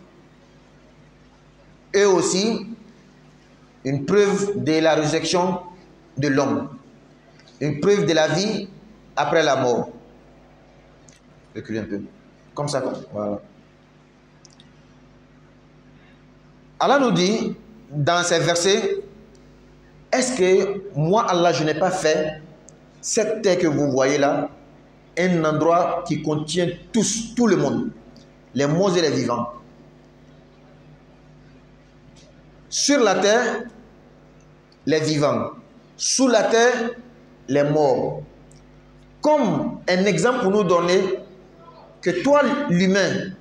et aussi une preuve de la résurrection de l'homme, une preuve de la vie après la mort. Reculez un peu, comme ça, voilà. Allah nous dit dans ces versets, est-ce que moi Allah je n'ai pas fait cette terre que vous voyez là un endroit qui contient tout le monde, les morts et les vivants. Sur la terre, les vivants. Sous la terre, les morts. Comme un exemple pour nous donner que toi, l'humain,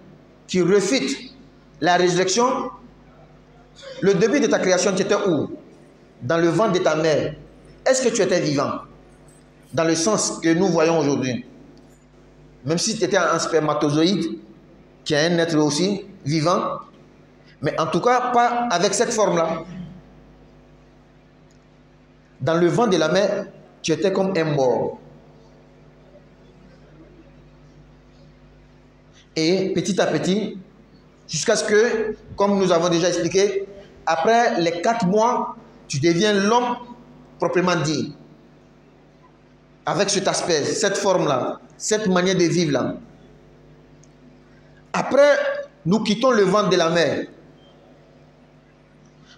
qui refute la résurrection, le début de ta création, tu étais où? Dans le ventre de ta mère. Est-ce que tu étais vivant? Dans le sens que nous voyons aujourd'hui. Même si tu étais un spermatozoïde, qui est un être aussi vivant, mais en tout cas pas avec cette forme-là. Dans le ventre de la mère, tu étais comme un mort. Et petit à petit, jusqu'à ce que, comme nous avons déjà expliqué, après les 4 mois, tu deviens l'homme proprement dit. Avec cet aspect, cette forme-là, cette manière de vivre-là. Après, nous quittons le ventre de la mer.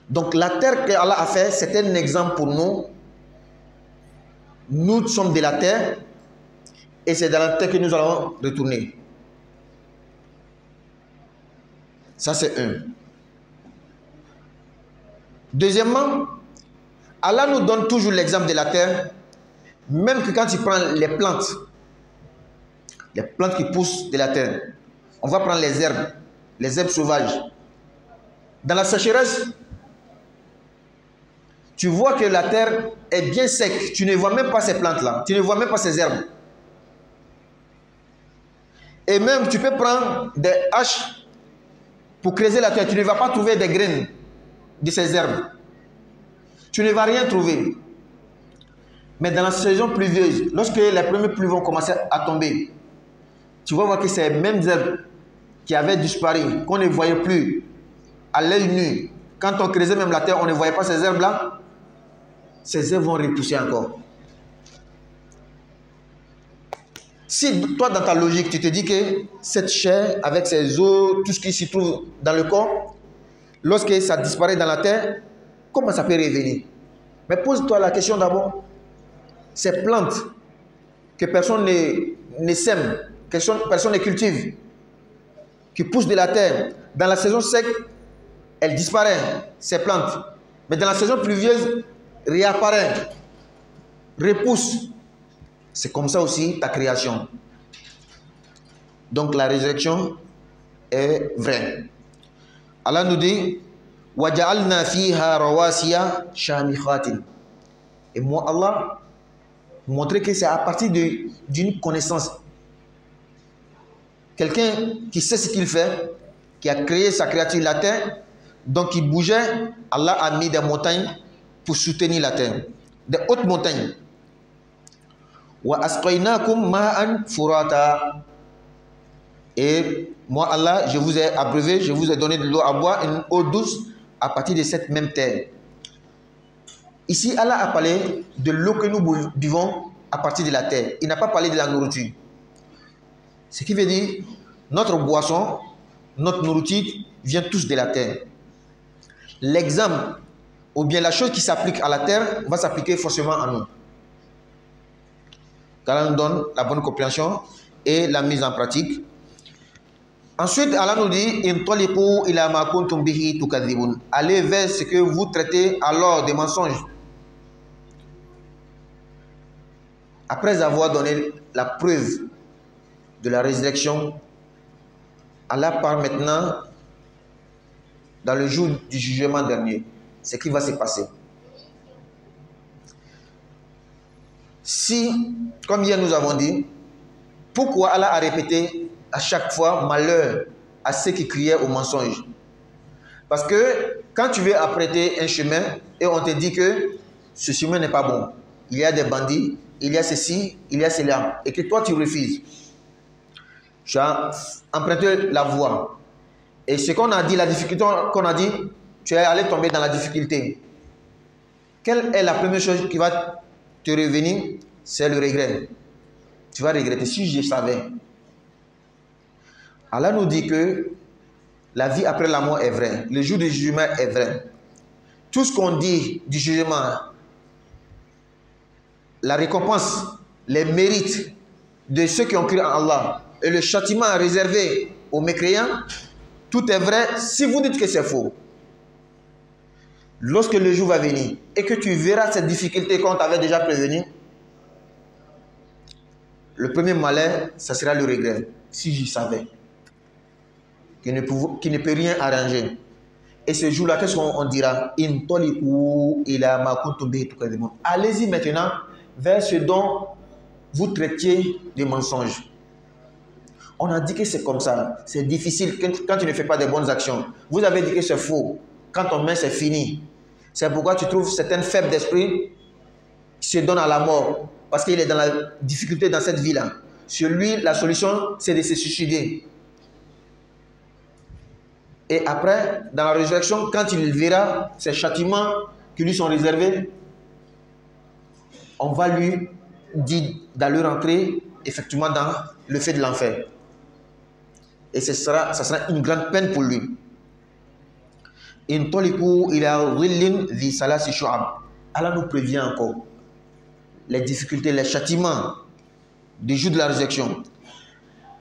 Donc la terre qu'Allah a fait, c'est un exemple pour nous. Nous sommes de la terre et c'est dans la terre que nous allons retourner. Ça c'est un. Deuxièmement, Allah nous donne toujours l'exemple de la terre, même que quand tu prends les plantes qui poussent de la terre, on va prendre les herbes sauvages. Dans la sécheresse, tu vois que la terre est bien sec. Tu ne vois même pas ces plantes-là. Tu ne vois même pas ces herbes. Et même, tu peux prendre des haches pour creuser la terre. Tu ne vas pas trouver des graines de ces herbes. Tu ne vas rien trouver. Mais dans la saison pluvieuse, lorsque les premiers pluies vont commencer à tomber, tu vas voir que ces mêmes herbes qui avaient disparu, qu'on ne voyait plus à l'œil nu, quand on creusait même la terre, on ne voyait pas ces herbes-là, ces herbes vont repousser encore. Si toi, dans ta logique, tu te dis que cette chair, avec ses os, tout ce qui s'y trouve dans le corps, lorsque ça disparaît dans la terre, comment ça peut revenir? Mais pose-toi la question d'abord. Ces plantes que personne ne sème, que personne ne cultive, qui poussent de la terre, dans la saison sec, elles disparaissent, ces plantes. Mais dans la saison pluvieuse, réapparaissent, repoussent. C'est comme ça aussi ta création. Donc la résurrection est vraie. Allah nous dit وَجَعَلْنَا فِيهَا رَوَاسِيَ شَامِخَاتٍ. Et moi, Allah, montrer que c'est à partir d'une connaissance. Quelqu'un qui sait ce qu'il fait, qui a créé sa créature, la terre, donc il bougeait, Allah a mis des montagnes pour soutenir la terre. Des hautes montagnes. وَأَسْقَيْنَاكُمْ مَاءً فُرَاتًا. Et moi, Allah, je vous ai abreuvé, je vous ai donné de l'eau à boire, une eau douce à partir de cette même terre. Ici, Allah a parlé de l'eau que nous buvons à partir de la terre. Il n'a pas parlé de la nourriture. Ce qui veut dire, notre boisson, notre nourriture vient tous de la terre. L'exemple, ou bien la chose qui s'applique à la terre, va s'appliquer forcément à nous. qu'Allah nous donne la bonne compréhension et la mise en pratique. Ensuite, Allah nous dit allez vers ce que vous traitez alors des mensonges. Après avoir donné la preuve de la résurrection, Allah parle maintenant dans le jour du jugement dernier, ce qui va se passer. Si, comme hier nous avons dit, pourquoi Allah a répété à chaque fois malheur à ceux qui criaient au mensonge? Parce que quand tu veux apprêter un chemin et on te dit que ce chemin n'est pas bon, il y a des bandits, il y a ceci, il y a cela, et que toi tu refuses, tu as emprunté la voie. Et ce qu'on a dit, la difficulté qu'on a dit, tu es allé tomber dans la difficulté. Quelle est la première chose qui va te revenir? C'est le regret. Tu vas regretter. Si je savais. Allah nous dit que la vie après la mort est vraie. Le jour du jugement est vrai. Tout ce qu'on dit du jugement, la récompense, les mérites de ceux qui ont cru en Allah et le châtiment réservé aux mécréants, tout est vrai si vous dites que c'est faux. Lorsque le jour va venir et que tu verras cette difficulté qu'on t'avait déjà prévenu, le premier malheur, ça sera le regret. Si j'y savais, qui ne peut rien arranger. Et ce jour-là, qu'est-ce qu'on dira? Allez-y maintenant vers ce dont vous traitiez des mensonges. On a dit que c'est comme ça. C'est difficile quand tu ne fais pas de bonnes actions. Vous avez dit que c'est faux. Quand on met, c'est fini. C'est pourquoi tu trouves certaines faibles d'esprit qui se donnent à la mort. Parce qu'il est dans la difficulté dans cette vie-là. Sur lui, la solution, c'est de se suicider. Et après, dans la résurrection, quand il verra ces châtiments qui lui sont réservés, on va lui dire d'aller rentrer effectivement dans le feu de l'enfer. Et ça sera une grande peine pour lui. Allah nous prévient encore les difficultés, les châtiments du jour de la résurrection.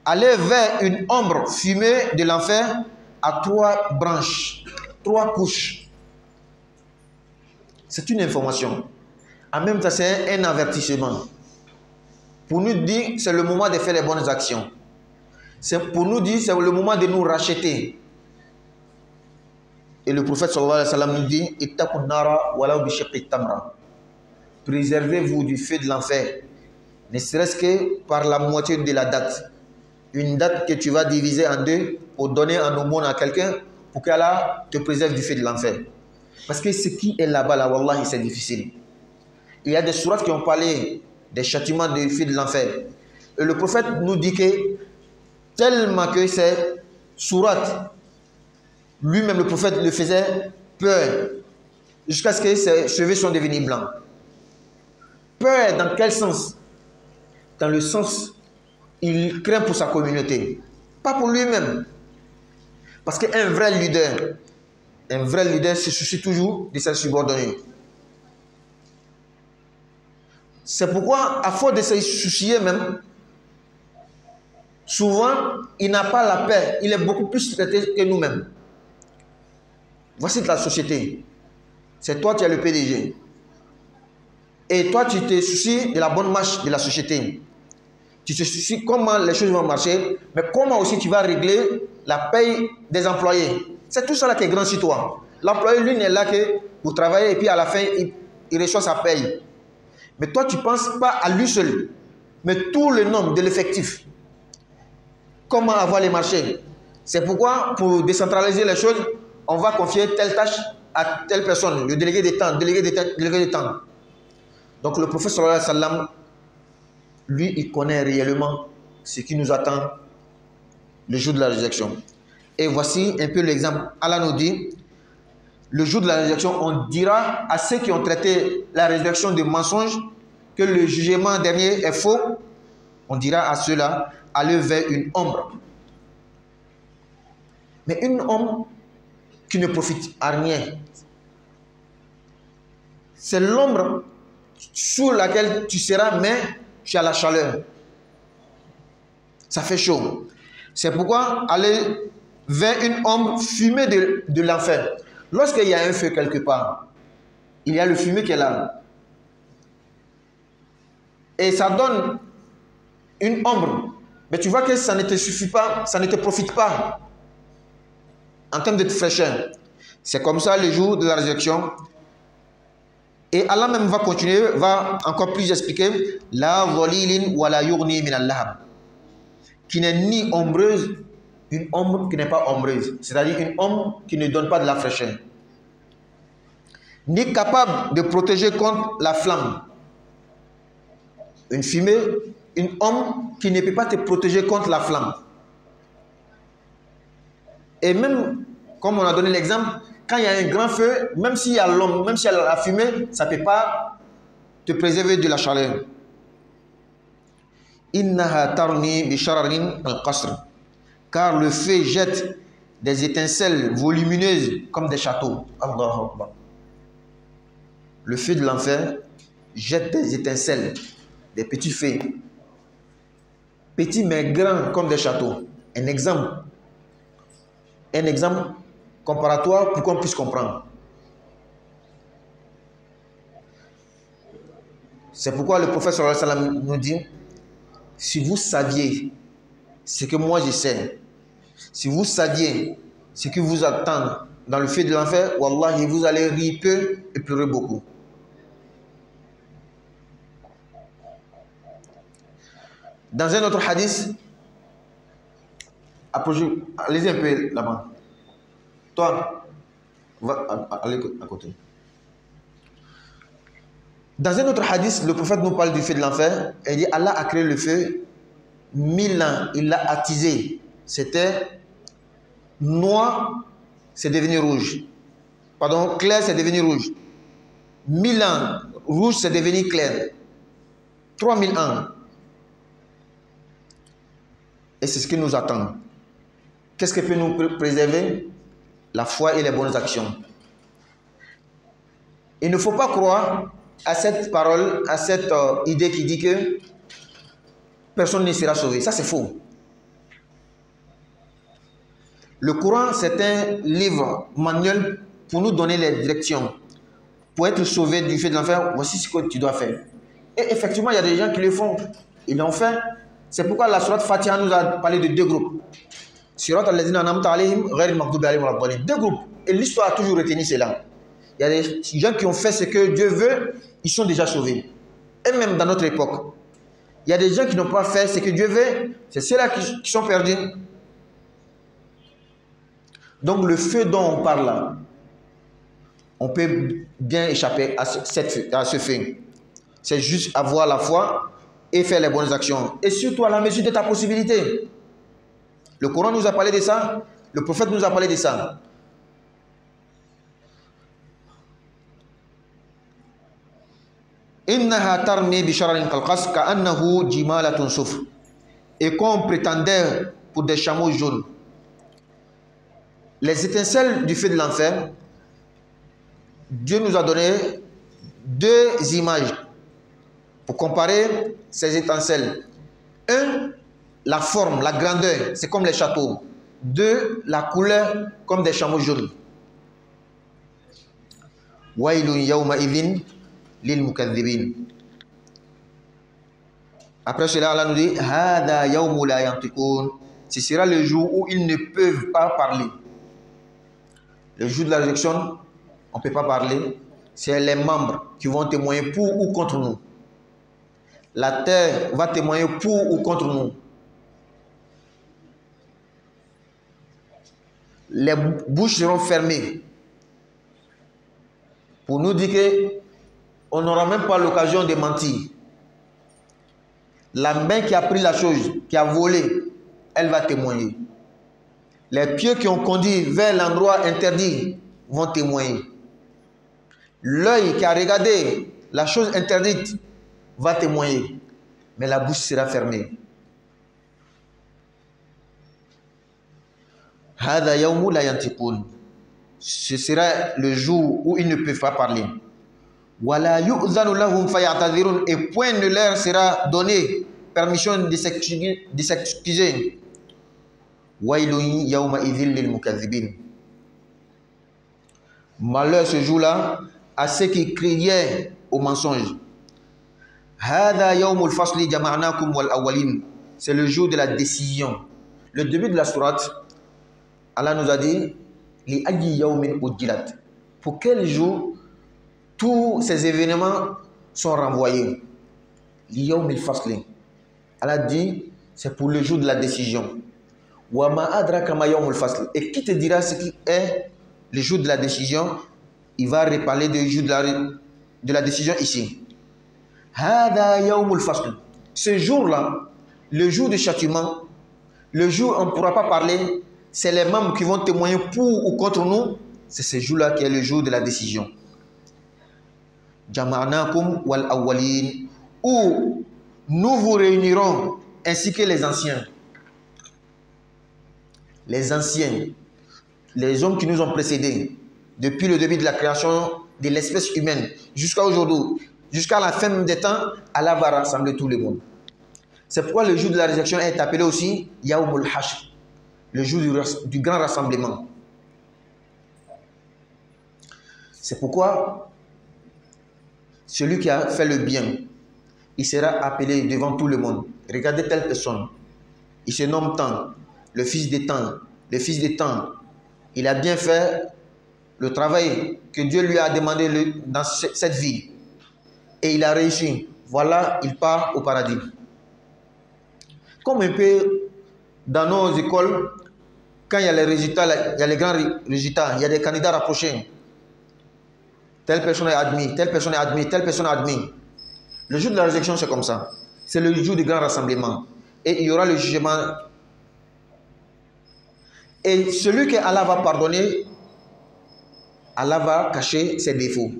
Aller vers une ombre fumée de l'enfer à 3 branches, 3 couches. C'est une information. En même temps, c'est un avertissement. Pour nous dire c'est le moment de faire les bonnes actions. C'est pour nous dire c'est le moment de nous racheter. Et le prophète sallallahu alayhi wa sallam nous dit ittaqun nara walaw bi shaqqi tamra. Préservez-vous du feu de l'enfer, ne serait-ce que par la moitié de la date. Une date que tu vas diviser en 2 pour donner un aumône à quelqu'un pour qu'Allah te préserve du feu de l'enfer. Parce que ce qui est là-bas, là, wallahi, c'est difficile. Il y a des sourates qui ont parlé des châtiments du feu de l'enfer. Et le prophète nous dit que tellement que ces sourates, lui-même le prophète le faisait peur jusqu'à ce que ses cheveux soient devenus blancs. Peur dans quel sens? Dans le sens, il craint pour sa communauté, pas pour lui-même. Parce qu'un vrai leader se soucie toujours de ses subordonnés. C'est pourquoi, à force de se soucier même, souvent, il n'a pas la paix. Il est beaucoup plus traité que nous-mêmes. Voici la société. C'est toi qui es le PDG. Et toi, tu te soucies de la bonne marche de la société. Tu te soucies comment les choses vont marcher, mais comment aussi tu vas régler la paye des employés. C'est tout ça là qui est grand sur toi. L'employé, lui, n'est là que pour travailler et puis à la fin, il reçoit sa paye. Mais toi, tu ne penses pas à lui seul, mais tout le nombre de l'effectif. Comment avoir les marchés? C'est pourquoi, pour décentraliser les choses, on va confier telle tâche à telle personne, le délégué des temps, délégué des temps. Donc le prophète sallallahu alayhi wa sallam, lui, il connaît réellement ce qui nous attend le jour de la résurrection. Et voici un peu l'exemple. Allah nous dit, le jour de la résurrection, on dira à ceux qui ont traité la résurrection de mensonge que le jugement dernier est faux. On dira à ceux-là, allez vers une ombre. Mais une ombre qui ne profite à rien. C'est l'ombre sous laquelle tu seras, mais tu as la chaleur. Ça fait chaud. C'est pourquoi aller vers une ombre fumée de l'enfer. Lorsqu'il y a un feu quelque part, il y a le fumée qui est là. Et ça donne une ombre. Mais tu vois que ça ne te suffit pas, ça ne te profite pas en termes de fraîcheur. C'est comme ça le jour de la résurrection. Et Allah même va continuer, va encore plus expliquer la dhalilin wa la yughni min al-lahab, qui n'est ni ombreuse, une ombre qui n'est pas ombreuse, c'est-à-dire une ombre qui ne donne pas de la fraîcheur, ni capable de protéger contre la flamme. Une fumée, une ombre qui ne peut pas te protéger contre la flamme. Et même, comme on a donné l'exemple, quand il y a un grand feu, même s'il y a l'ombre, même s'il y a la fumée, ça ne peut pas te préserver de la chaleur. Innaha tarmi bi shararin al-qasr, car le feu jette des étincelles volumineuses comme des châteaux. Allahu Akbar. Le feu de l'enfer jette des étincelles, des petits feux, petits mais grands comme des châteaux. Un exemple comparatoire pour qu'on puisse comprendre. C'est pourquoi le prophète sallallahu alayhi wa sallam nous dit, si vous saviez ce que moi je sais, si vous saviez ce qui vous attend dans le feu de l'enfer, wallahi, vous allez rire peu et pleurer beaucoup. Dans un autre hadith, allez-y un peu là-bas. Toi, allez à côté. Dans un autre hadith, le prophète nous parle du feu de l'enfer. Il dit, Allah a créé le feu 1000 ans, il l'a attisé. C'était noir, c'est devenu rouge. Pardon, clair, c'est devenu rouge. 1000 ans, rouge, c'est devenu clair. 3000 ans. Et c'est ce qui nous attend. Qu'est-ce qui peut nous préserver? La foi et les bonnes actions. Il ne faut pas croire à cette parole, à cette idée qui dit que personne ne sera sauvé. Ça, c'est faux. Le Coran, c'est un livre manuel pour nous donner les directions. Pour être sauvé du feu de l'enfer, voici ce que tu dois faire. Et effectivement, il y a des gens qui le font. Ils l'ont fait. C'est pourquoi la sourate Fatiha nous a parlé de deux groupes. Surat al-Lazina an'amta alayhim ghayril maghdubi alayhim waladdallin. Deux groupes. Et l'histoire a toujours retenu cela. Il y a des gens qui ont fait ce que Dieu veut, ils sont déjà sauvés. Et même dans notre époque, il y a des gens qui n'ont pas fait ce que Dieu veut, c'est ceux-là qui sont perdus. Donc le feu dont on parle là, on peut bien échapper à ce feu. C'est juste avoir la foi et faire les bonnes actions. Et surtout à la mesure de ta possibilité. Le Coran nous a parlé de ça, le prophète nous a parlé de ça. Innaha tarmi bi shararin kalqas ka'annahu jimalatun sufr. Et qu'on prétendait pour des chameaux jaunes. Les étincelles du feu de l'enfer, Dieu nous a donné deux images pour comparer ces étincelles. Un, la forme, la grandeur, c'est comme les châteaux. Deux, la couleur, comme des chameaux jaunes. Wailun yawma idhin lil mukadhibin. Après cela, Allah nous dit Hada yawmu la yantiqun. Ce sera le jour où ils ne peuvent pas parler. Le jour de la résurrection, on ne peut pas parler. C'est les membres qui vont témoigner pour ou contre nous. La terre va témoigner pour ou contre nous. Les bouches seront fermées pour nous dire qu'on n'aura même pas l'occasion de mentir. La main qui a pris la chose, qui a volé, elle va témoigner. Les pieds qui ont conduit vers l'endroit interdit vont témoigner. L'œil qui a regardé la chose interdite va témoigner. Mais la bouche sera fermée. Hada yawmu la yantiqun. Ce sera le jour où ils ne peuvent pas parler. Wala yu'zanu lahum fayatadhirun. Et point ne leur sera donné permission de s'excuser. Wailun yawma idhil lil mukadhibin. Malheur ce jour-là à ceux qui criaient au mensonge. Hada yawmul fasli jama'nakum wal awwalin. C'est le jour de la décision. Le début de la sourate, Allah nous a dit li ayyi yawmin ujjilat. Pour quel jour tous ces événements sont renvoyés. L'Yawm al-Fasl. Allah dit, c'est pour le jour de la décision. Wa ma adraka ma yawm al-Fasl. Et qui te dira ce qui est le jour de la décision? Il va reparler du jour de la décision ici. Hada yawm al-Fasl. Ce jour-là, le jour du châtiment, le jour où on ne pourra pas parler, c'est les membres qui vont témoigner pour ou contre nous. C'est ce jour-là qui est le jour de la décision. Jama'nakum wal awwalin, où nous vous réunirons ainsi que les anciens. Les anciens, les hommes qui nous ont précédés, depuis le début de la création de l'espèce humaine jusqu'à aujourd'hui, jusqu'à la fin des temps, Allah va rassembler tout le monde. C'est pourquoi le jour de la résurrection est appelé aussi Yawmul Hashr, le jour du grand rassemblement. C'est pourquoi celui qui a fait le bien, il sera appelé devant tout le monde. Regardez telle personne, il se nomme tant, le fils des temps, le fils des temps. Il a bien fait le travail que Dieu lui a demandé dans cette vie. Et il a réussi. Voilà, il part au paradis. Comme un peu dans nos écoles, quand il y a les résultats, il y a les grands résultats, il y a des candidats rapprochés. Telle personne est admise, telle personne est admise, telle personne est admise. Le jour de la résurrection, c'est comme ça. C'est le jour du grand rassemblement. Et il y aura le jugement. Et celui que Allah va pardonner, Allah va cacher ses défauts.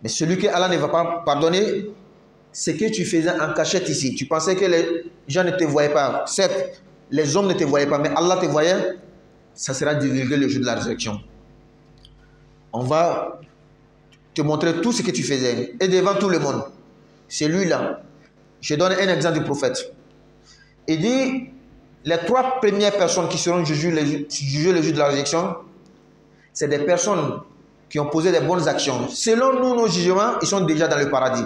Mais celui que Allah ne va pas pardonner, c'est que tu faisais en cachette ici. Tu pensais que les gens ne te voyaient pas. Certes, les hommes ne te voyaient pas, mais Allah te voyait. Ça sera divulgué le jour de la résurrection. On va te montrer tout ce que tu faisais. Et devant tout le monde. Celui-là, je donne un exemple du prophète. Il dit, les 3 premières personnes qui seront jugées le jour de la résurrection, c'est des personnes qui ont posé des bonnes actions. Selon nous, nos jugements, ils sont déjà dans le paradis.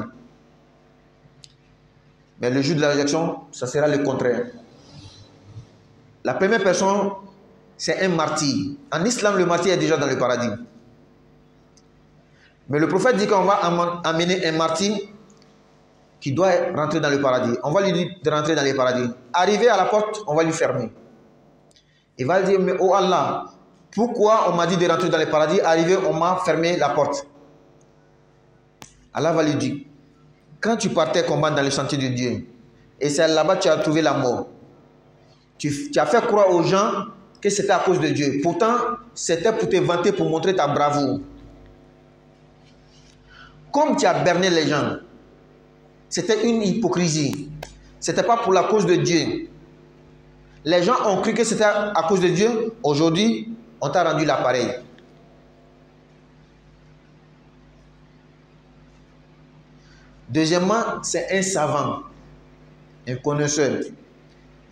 Mais le jour de la résurrection, ça sera le contraire. La première personne, c'est un martyr. En islam, le martyr est déjà dans le paradis. Mais le prophète dit qu'on va amener un martyr qui doit rentrer dans le paradis. On va lui dire de rentrer dans le paradis. Arrivé à la porte, on va lui fermer. Il va dire, mais oh Allah, pourquoi on m'a dit de rentrer dans le paradis? Arrivé, on m'a fermé la porte. Allah va lui dire, quand tu partais combattre dans le sentier de Dieu, et c'est là-bas que tu as trouvé la mort, tu as fait croire aux gens que c'était à cause de Dieu. Pourtant, c'était pour te vanter, pour montrer ta bravoure. Comme tu as berné les gens, c'était une hypocrisie. Ce n'était pas pour la cause de Dieu. Les gens ont cru que c'était à cause de Dieu. Aujourd'hui, on t'a rendu l'appareil. Deuxièmement, c'est un savant, un connaisseur,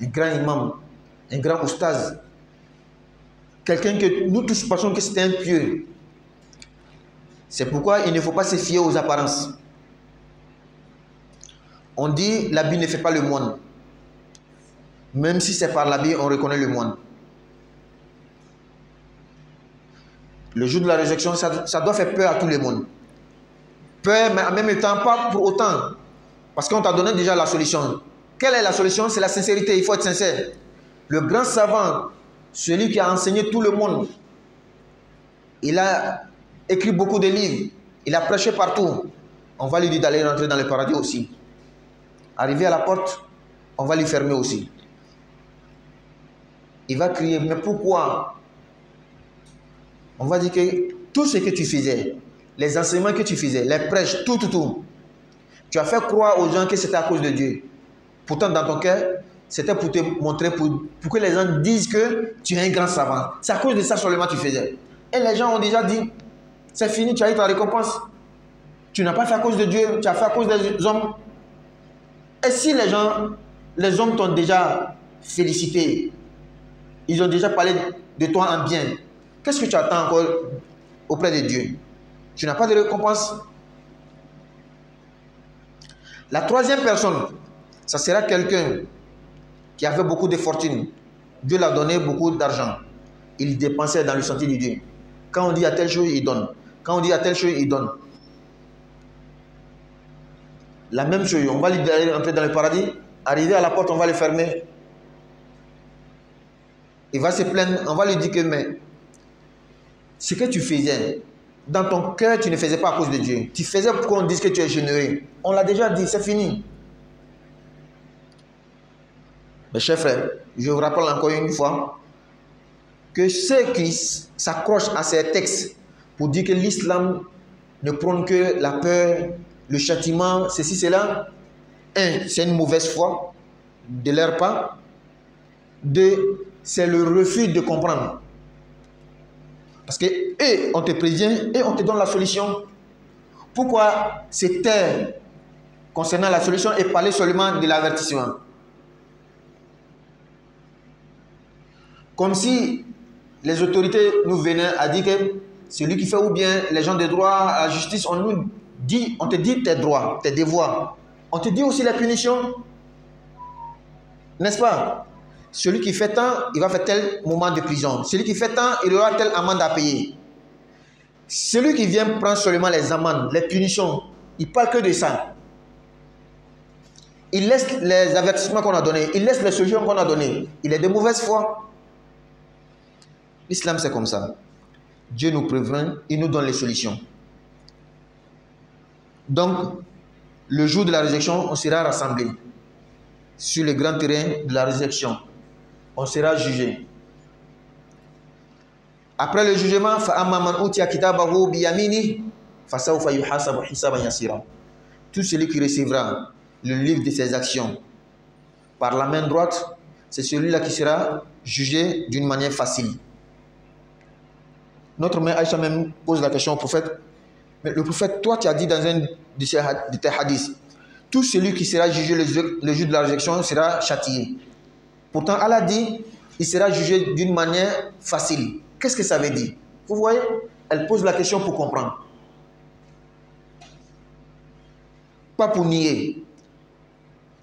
un grand imam, un grand oustaz. Quelqu'un que nous tous pensons que c'est un pieux. C'est pourquoi il ne faut pas se fier aux apparences. On dit l'habit ne fait pas le moine. Même si c'est par l'habit, on reconnaît le moine. Le jour de la résurrection, ça doit faire peur à tout le monde. Peur, mais en même temps, pas pour autant. Parce qu'on t'a donné déjà la solution. Quelle est la solution? C'est la sincérité, il faut être sincère. Le grand savant, celui qui a enseigné tout le monde, il a écrit beaucoup de livres, il a prêché partout. On va lui dire d'aller rentrer dans le paradis aussi. Arrivé à la porte, on va lui fermer aussi. Il va crier, mais pourquoi? On va dire que tout ce que tu faisais, les enseignements que tu faisais, les prêches, tout, tu as fait croire aux gens que c'était à cause de Dieu. Pourtant, dans ton cœur, c'était pour te montrer, pour que les gens disent que tu es un grand savant. C'est à cause de ça seulement que tu faisais. Et les gens ont déjà dit, c'est fini, tu as eu ta récompense. Tu n'as pas fait à cause de Dieu, tu as fait à cause des hommes. Et si les hommes t'ont déjà félicité, ils ont déjà parlé de toi en bien, qu'est-ce que tu attends encore auprès de Dieu? Tu n'as pas de récompense. La troisième personne, ça sera quelqu'un qui avait beaucoup de fortune. Dieu l'a donné beaucoup d'argent. Il dépensait dans le sentier de Dieu. Quand on dit à telle chose, il donne. Quand on dit à telle chose, il donne. La même chose, on va lui aller entrer dans le paradis, arriver à la porte, on va le fermer. Il va se plaindre, on va lui dire que mais ce que tu faisais, dans ton cœur, tu ne faisais pas à cause de Dieu. Tu faisais pour qu'on dise que tu es généreux. On l'a déjà dit, c'est fini. Mes chers frères, je vous rappelle encore une fois que ceux qui s'accrochent à ces textes pour dire que l'islam ne prône que la peur, le châtiment, ceci, cela, un, c'est une mauvaise foi de leur part. Deux, c'est le refus de comprendre. Parce que eux, on te prévient et on te donne la solution. Pourquoi se taire concernant la solution et parler seulement de l'avertissement? Comme si les autorités nous venaient à dire que celui qui fait ou bien les gens de droit, la justice, on te dit tes droits, tes devoirs. On te dit aussi les punitions. N'est-ce pas? Celui qui fait tant, il va faire tel moment de prison. Celui qui fait tant, il aura telle amende à payer. Celui qui vient prendre seulement les amendes, les punitions, il ne parle que de ça. Il laisse les avertissements qu'on a donnés, il laisse les solutions qu'on a données. Il est de mauvaise foi. L'islam, c'est comme ça. Dieu nous prévient, il nous donne les solutions. Donc, le jour de la résurrection, on sera rassemblés sur le grand terrain de la résurrection. On sera jugé. Après le jugement, tout celui qui recevra le livre de ses actions par la main droite, c'est celui-là qui sera jugé d'une manière facile. Notre mère Aïcha même pose la question au prophète. Mais le prophète, toi tu as dit dans un de tes hadiths, tout celui qui sera jugé le jour de la résurrection sera châtié. Pourtant, Allah dit, il sera jugé d'une manière facile. Qu'est-ce que ça veut dire? Vous voyez, elle pose la question pour comprendre. Pas pour nier.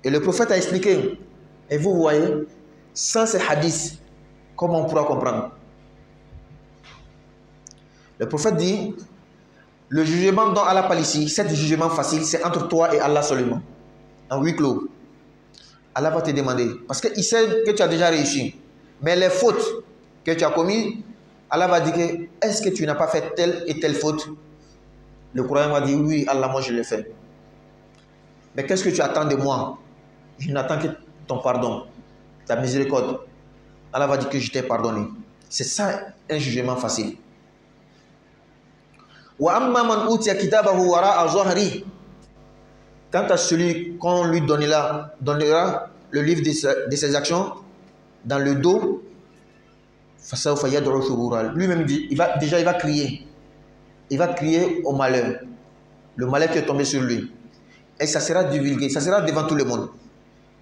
Et le prophète a expliqué. Et vous voyez, sans ces hadiths, comment on pourra comprendre? Le prophète dit, le jugement dont Allah parle ici, cet jugement facile, c'est entre toi et Allah seulement. En huis clos. Allah va te demander. Parce qu'il sait que tu as déjà réussi. Mais les fautes que tu as commises, Allah va dire que est-ce que tu n'as pas fait telle et telle faute? Le croyant va dire oui, Allah, moi je l'ai fait. Mais qu'est-ce que tu attends de moi? Je n'attends que ton pardon, ta miséricorde. Allah va dire que je t'ai pardonné. C'est ça un jugement facile. Quant à celui qu'on lui donnera le livre de ses actions dans le dos, lui-même il va crier. Il va crier au malheur. Le malheur qui est tombé sur lui. Et ça sera divulgué, ça sera devant tout le monde.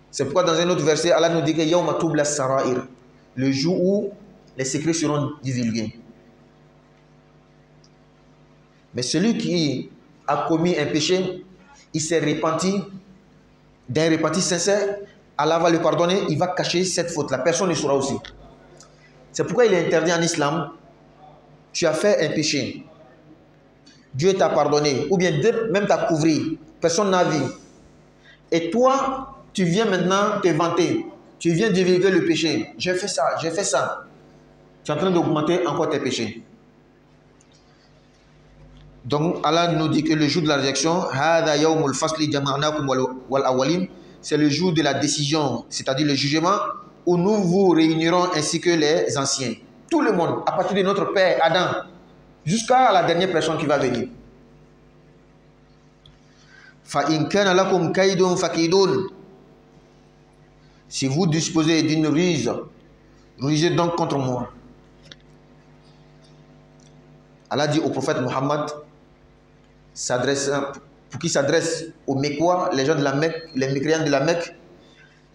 C'est pourquoi dans un autre verset, Allah nous dit que Yawma tubla sarair, le jour où les secrets seront divulgués. Mais celui qui a commis un péché, il s'est repenti d'un repenti sincère, Allah va le pardonner, il va cacher cette faute. La personne le saura aussi. C'est pourquoi il est interdit en islam, tu as fait un péché, Dieu t'a pardonné, ou bien Dieu même t'a couvert, personne n'a vu. Et toi, tu viens maintenant te vanter, tu viens divulguer le péché. J'ai fait ça, j'ai fait ça. Tu es en train d'augmenter encore tes péchés. Donc Allah nous dit que le jour de la résurrection, c'est le jour de la décision, c'est-à-dire le jugement, où nous vous réunirons ainsi que les anciens. Tout le monde, à partir de notre père Adam, jusqu'à la dernière personne qui va venir. Si vous disposez d'une ruse, rusez donc contre moi. Allah dit au prophète Mohammed, pour qu'il s'adresse aux Mecquois, les gens de la Mecque, les mécréants de la Mecque,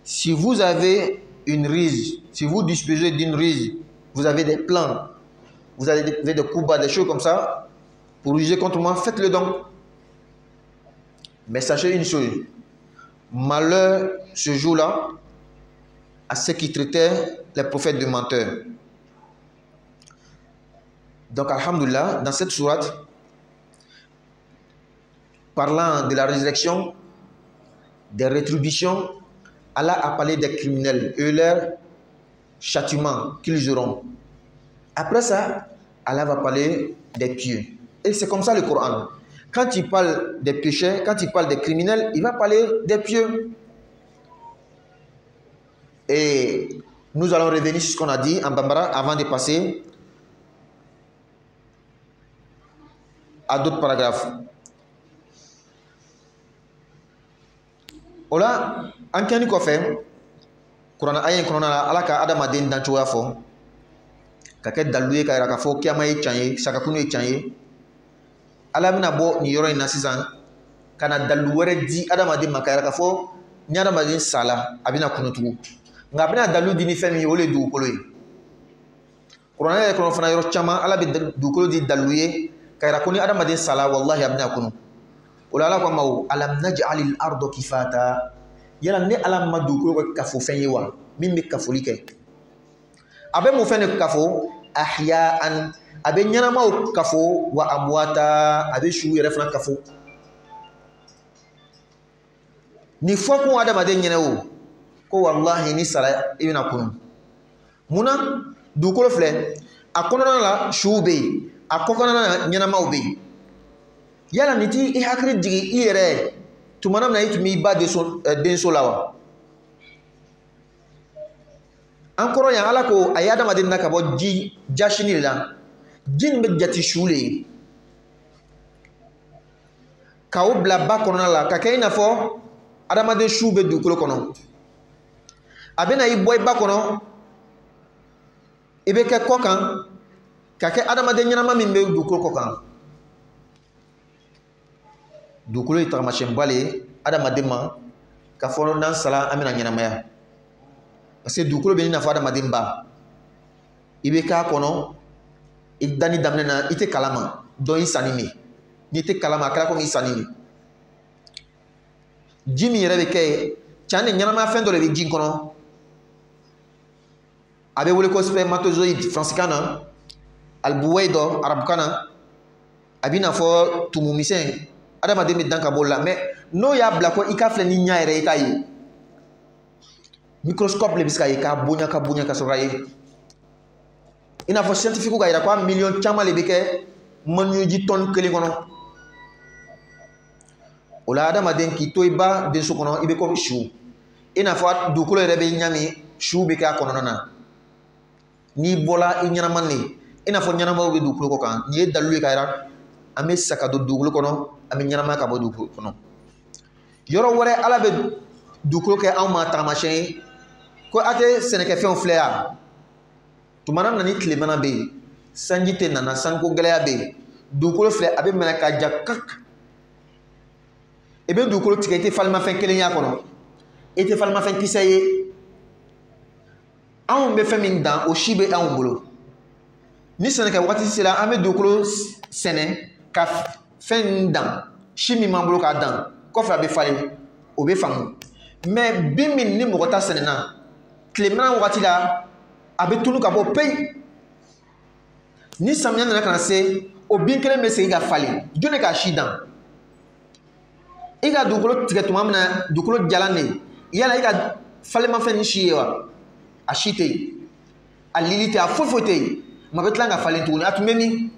si vous avez une ruse, si vous disposez d'une ruse, vous avez des plans, vous avez des coups bas, des choses comme ça, pour ruser contre moi, faites-le donc. Mais sachez une chose, malheur ce jour-là à ceux qui traitaient les prophètes de menteurs. Donc, alhamdulillah, dans cette sourate, parlant de la résurrection, des rétributions, Allah a parlé des criminels et leur châtiment qu'ils auront. Après ça, Allah va parler des pieux. Et c'est comme ça le Coran. Quand il parle des péchés, quand il parle des criminels, il va parler des pieux. Et nous allons revenir sur ce qu'on a dit en Bambara avant de passer à d'autres paragraphes. Ola, en kani ko fe Quran ayen kono na ala ka adama den dan tuwa fo ka ke daluye ka ira ka fo kiyama yi chanye saka kunu yi chanye ala mina bo ni yoro ina sisan kana dalu were di adama den makaya ka fo ni adama den sala abina kunu tugu nga bina dalu di ni femi wole du kolo yi Quran ayen kono fana yoro chama ala be du kolo di daluye ka ira kunu adama den sala wallahi abina kunu ulala kwa mau alam naj'alil ardo kifata yala ne alam madu ko kafo fenye wa mimmi kafoli ke abe mu fene kafo ahya'an abe nyana mau kafo wa amwata abe shu yere fana kafo ni foko adama de nyene wo ko wallahi ni sala ibina kunu muna du ko fle akona la shube akona na nyana mau be yala niti i hakri digi i yere tumanam na itumi ba den so lawa encore ya ala ko ayada madin naka bo ji jashini la jin be jati shule ka obla ba kono la ka kayna fo adama de shube du ko kono abena i boy ba kono ibe ke kokan ka ke adama de nyama min be du ko kokan dukolo itama shembale adama demma ka fono nan sala amina nyanamaya parce que dukolo be ni na fa adama demba ibe ka kono idani damne na ite kalama do insanime ni ite kalama kala ko insanime jimi yere be ke chane nyanama fendo le be jin kono abe wole ko spermatozoïde franciscana albuwaido arabukana abina fo tumumisen adama demi danka bolla mais no ya blako ika fle ni nyaare ita yi microscope le biska ika bunya ka soraye ina fo scientifique ga ira kwa million chama le bike manu ji ton keli gono ola adama den ki toyba de su kono ibe ko shu ina fo du ko le rebe nyami shu be ka kono na ni bola inyana manni ina fo nyana mawo be du ko kan ni dalu ka ira ame saka do dugul kono ame nyama ka bo dugul kono yoro wore ala be dugul ke aw ma tamashen ko ate seneke fe on flea to manam nani tlemana be sanjite nana sanko galaya be dugul fle abe mena ka jakak ebe dugul tikete falma fen kelen ya kono ete falma fen kisaye aw be femin dan o shibe aw bolo ni seneke wakati sila ame dugul sene ka fen dan chimi mambolo ka dan ko fa be fale o be famu mais bimin ni mogota senena clement wakati la abe tunu ka bo pay ni samnya na kana se o bin kele mese ga fale jone ka shidan iga dugolo tigetuma na dugolo jalane yala iga fale ma fen shiwa ashite alilite afofote mabetlanga fale tuni atumemi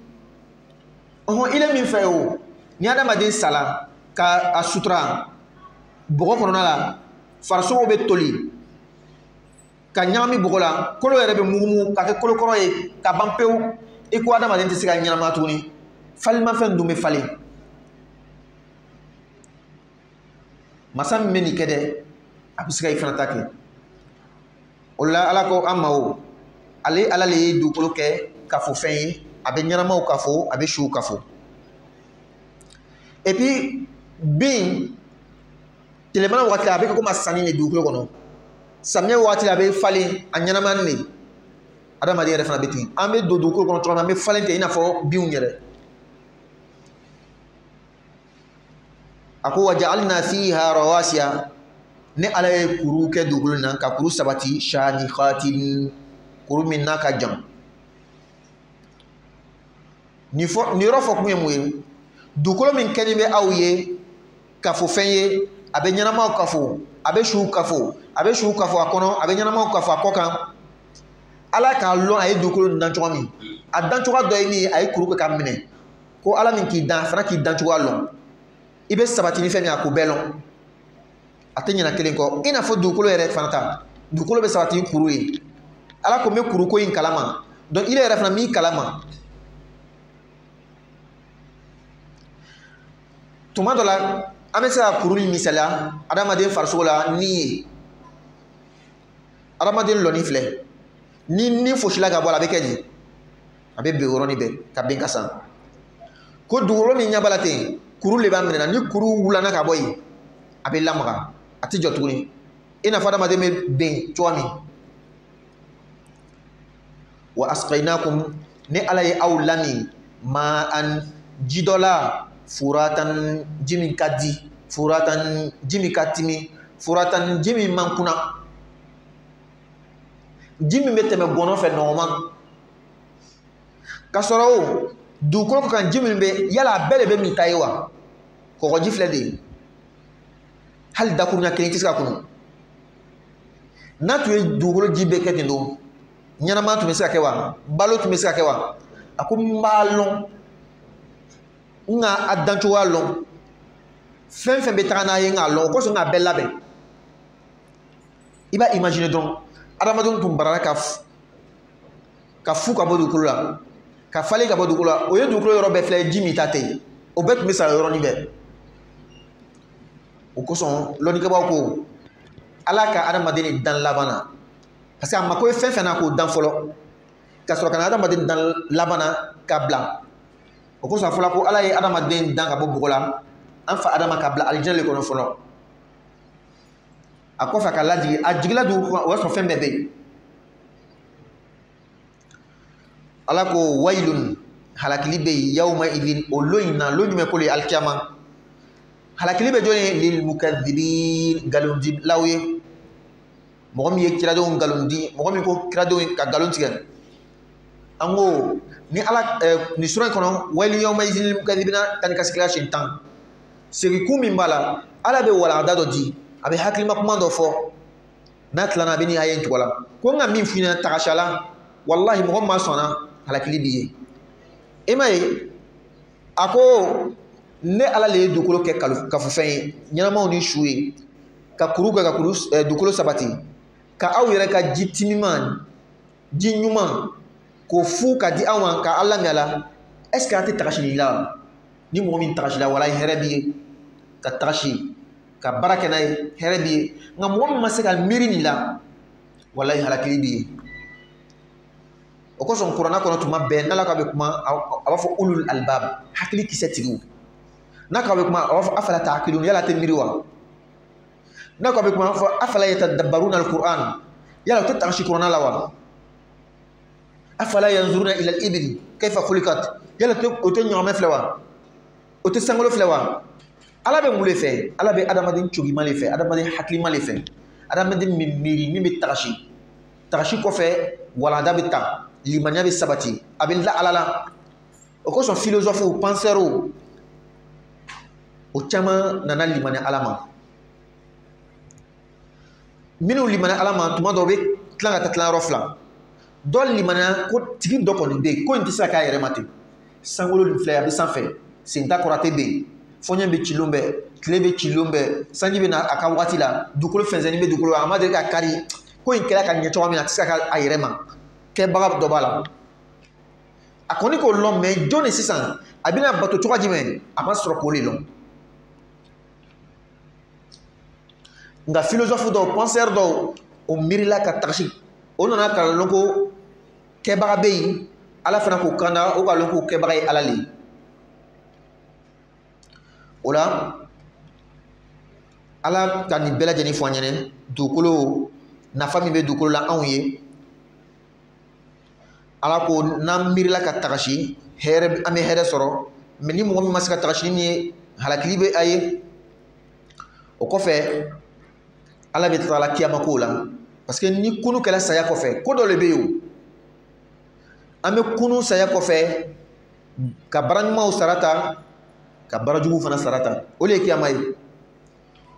ile min fe o ni adama den sala ka asutra bogo kono la farso be toli ka nyami bogo la kolo yere be mugumu ka ke kolo koro e ka bampew e ko adama den tisiga nyama tuni falma fen dume fale masam meni kede abisiga ifana take olla ala ko amawo ale ala le du kolo ke ka fo fen abe nyama o kafo abe shu kafo et puis bin telemana wakati abe ko masani ne duklo kono samnya wakati abe fali anyana manne adama de refana beti ambe do duklo kono to ambe falente ina fo biun yere ako waja'alna fiha rawasiya ne ala kuru ke duklo nan ka kuru sabati shani khatin kuru minna ka jam ni yɔrɔ fɔ kun ye mun ye dugukolo min kɛni bɛ aw ye kafo fɛn ye a bɛ ɲɛnamaw kafo a bɛ suw kafo a bɛ suw kafo a kɔnɔ a bɛ ɲɛnamaw kafo a kɔ kan ala k'a lɔn a ye dugukolo nin dan cogoya min a dan cogoya dɔ ye min ye a ye kuru kɛ k'a minɛ ko ala min k'i dan a fana k'i dan cogoya lɔn i bɛ sabati ni fɛn min a k'o bɛɛ lɔn a tɛ ɲinɛ kelen kɔ i n'a fɔ dugukolo yɛrɛ fana ta dugukolo bɛ sabati ni kuru ye ala ko n bɛ kuruko in kalama donc ile yɛrɛ fana min kalama tuma dɔ la an bɛ se ka kuru ni misaliya adamaden farisogo la ni ye adamaden lɔni filɛ ni fosila ka bɔ a la a bɛ kɛ di a bɛ ben yɔrɔnin bɛɛ ka ben ka san ko dugukolo min ɲɛ b'a la ten kuru de b'a minɛ ni kuru wulana ka bɔ yen a bɛ lamaga a tɛ jɔ tuguni i n'a fɔ adamaden bɛ ben cogoya min wa asqaynakum ni ala ye aw lami ma an ji dɔ la furatan ji min ka di furatan ji min ka timi furatan ji min man kunna ji min bɛ tɛmɛ gɔnɔ fɛ nɔgɔman ka sɔrɔ o dugukolo kan ji min bɛ yala a bɛɛ de bɛ min ta ye wa kɔgɔji filɛ de ye hali dakuruɲa kelen tɛ se ka kunu n'a tun ye dugukolo ji bɛɛ kɛ ten don ɲɛnama tun bɛ se ka kɛ wa balo tun bɛ se ka kɛ wa a ko n b'a lɔn n ka a dan cogoya lɔn fɛn fɛn bɛ taga n'a ye n k'a lɔn o kosɔn k'a bɛɛ labɛn i b'a imaginer dɔrɔn adamadenw tun barala ka fu ka bɔ dugukolo la ka falen ka bɔ dugukolo la o ye dugukolo yɔrɔ bɛɛ filɛ ji min ta tɛ yen o bɛɛ tun bɛ sa yɔrɔnin bɛɛ o kosɔn lɔnnikɛbaw ko ala ka adamaden ni dan laban na parce que a mako ye fɛn fɛn na k'o dan fɔlɔ ka sɔrɔ ka na adamaden dan laban na k'a bila o kosɔn a fɔla ko ala ye adamaden dan ka bɔ bɔgɔ la an fa adama ka bila alijinɛ le kɔnɔ fɔlɔ a kɔfɛ ka lajigi a jigila dugu o y'a sɔrɔ fɛn bɛɛ bɛ yen ala ko wailun halakili bɛ yen yawma idin o lon in na lon jumɛn ko le alikiyama halakili bɛ jɔn ye lil mukadibin nkalondilaw ye mɔgɔ min ye kiradenw nkalon di mɔgɔ min ko kiradenw ka nkalon tigɛ an ko ni ala ni sura in kɔnɔ wailu yawma idin lil mukadibina tani ka sigila siɲɛ 10 segikun min b'a la ala bɛ walanda dɔ di a bɛ hakilima kuma dɔ fɔ n'a tilana a bɛ ni a ye cogo la ko n ka min f'i ɲɛna tagasiya la walahi mɔgɔ min ma sɔnna halakili b'i ye i ma ye a ko ne ala le ye dugukolo kɛ kafufɛn ye ɲɛnamaw ni su ye ka kuru kɛ ka kuru dugukolo sabati ka aw yɛrɛ ka ji timiman ji ɲuman k'o fu ka di aw ma ka ala lamɛn a la est ce que a tɛ tagasili la ni mɔgɔ min tagasila walahi hɛrɛ b'i ye ka tagasi ka baara kɛ n'a ye hɛrɛ b'i ye nka mɔgɔ min ma se ka miiri nin la walahi halakili b'i ye o kosɔn kuranɛ kɔnɔ tuma bɛɛ n'ala k'a bɛ kuma a b'a fɔ ulul albab hakili kisɛ tigiw n'a k'a bɛ kuma a b'a fɔ afala ta'qilun yala a tɛ miiri wa n'a k'a bɛ kuma a b'a fɔ afala yatadabbaruna al-Qur'an yala o tɛ tagasi kuranɛ la wa afala yanzuruna ila al-ibili kayfa khuliqat yala o tɛ ɲɔgɔmɛ filɛ wa o tɛ sankolo filɛ wa ala bɛ mun de fɛ ala bɛ adamaden cogima de fɛ adamaden hakilima de fɛ adamaden min miiri min bɛ tagasi kɔfɛ walanda bɛ ta limaniya bɛ sabati a bɛ la ala la o kosɔn philosophes penseurs o caman nana limaniya ala ma minnu limaniya ala ma tuma dɔw bɛ tila ka taa tilayɔrɔ fila dɔ limaniya ko tigi dɔ kɔni bɛ yen ko in tɛ se ka k'a yɛrɛ ma ten sankolo nin filɛ a bɛ sanfɛ senta kɔrɔtɛ bɛ yen fɔɲɛ bɛ cilon bɛɛ tile bɛ cilon bɛɛ sanji bɛ na a ka waati la dugukolo fɛnsɛnnin bɛ dugukolo la a ma deli ka kari ko in kɛra ka ɲɛ cogoya min na a tɛ se ka k'a yɛrɛ ma kɛbaga dɔ b'a la a kɔni k'o lɔn mɛ jɔn de sisan a bɛna bato cogoya jumɛn a ma sɔrɔ k'o de lɔn nka philosophe dɔw penseur dɔw o miirila ka tagasi o nana ka lɔn ko kɛbaga bɛ yen ala fana k'o kanda o ka lɔn k'o kɛbaga ye ala le ye o la ala ka nin bɛɛ lajɛlen fɔ an ɲɛna dugukolo nafa min bɛ dugukolo la anw ye ala ko n'an miirila ka tagasi hɛrɛ an bɛ hɛrɛ sɔrɔ mɛ ni mɔgɔ min ma se ka tagasi ni ye halakili bɛ a ye o kɔfɛ ala bɛ taa la kiyama kow la parce que ni kunu kɛra saya kɔfɛ ko dɔ de bɛ yen o an bɛ kunu saya kɔfɛ ka bara ɲumanw sarata ka bara jugu fana sarata o le kiyama ye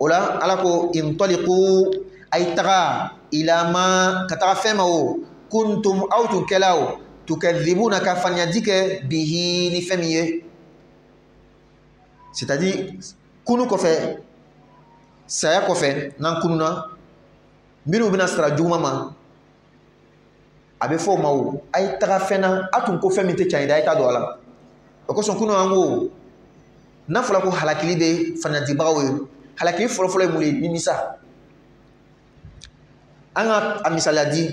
o la ala ko intaliqu ay taga ila ma ka taga fɛn ma o kuntum aw tun kɛla o tukadhibuna ka faniyaji kɛ bihi ni fɛn min ye c'est-à-dire kunu kɔfɛ saya kɔfɛ n'an kununa minnu bɛna sara juguma ma a bɛ fɔ o ma o a ye taga fɛn na a tun ko fɛn min tɛ tiɲɛ ye dɛ a ye taa don a la o kosɔn kunu an ko n'a fɔra ko halakili bɛ faniyatibagaw ye halakili fɔlɔfɔlɔ ye mun ye nimisa an ka a misaliya di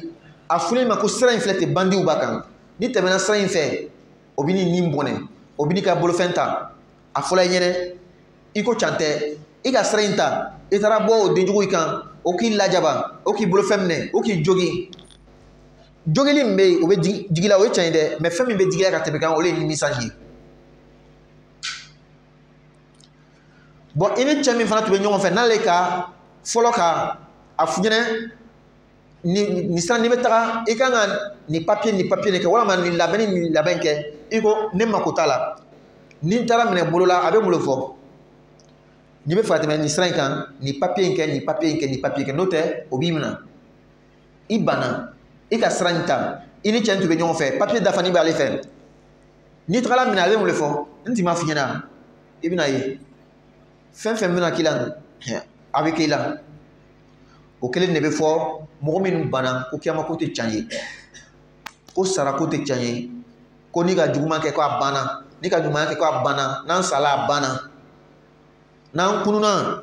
a fɔlen ma ko sira in filɛ ten bandiw b'a kan ni tɛmɛna sira in fɛ o bɛ ni nin bɔnɛ o bɛ n'i ka bolofɛn ta a fɔla i ɲɛnɛ i ko can tɛ i ka sira in ta i taara bɔ o denjugu in kan o k'i lajaba o k'i bolofɛn minɛ o k'i jogi jogili min bɛ yen o bɛ digi la o ye tiɲɛ ye dɛ mɛ fɛn min bɛ digi la ka tɛmɛ kan o de ye nimisaji ye bon i ni cɛ min fana tun bɛ ɲɔgɔn fɛ n'ale ka fɔlɔ ka a fɔ ɲɛnɛ nin sira n'i bɛ taga i kan ka nin papiye nin kɛ walima nin labɛn kɛ i ko ne mako t'a la ni n taara minɛ bolo la a bɛ mun de fɔ n'i bɛ fɛ ka tɛmɛ nin sira in kan nin papiye in kɛ nin papiye in kɛ nin papiye kɛ n'o tɛ o b'i minɛ i banna i ka sira in ta i ni cɛ tun bɛ ɲɔgɔn fɛ papiye dafalen b'ale fɛ n'i tagala minɛ a bɛ mun de fɔ n t'i ma f'i ɲɛna i bɛna ye fɛn fɛn bɛna k'i la a bɛ k'i la o kelen de bɛ fɔ mɔgɔ minnu banna ko kiyama ko tɛ tiɲɛ ye ko sara ko tɛ tiɲɛ ye ko n'i ka juguman kɛ ko a banna n'i ka ɲuman kɛ ko a banna n'an sala a banna n'an kununa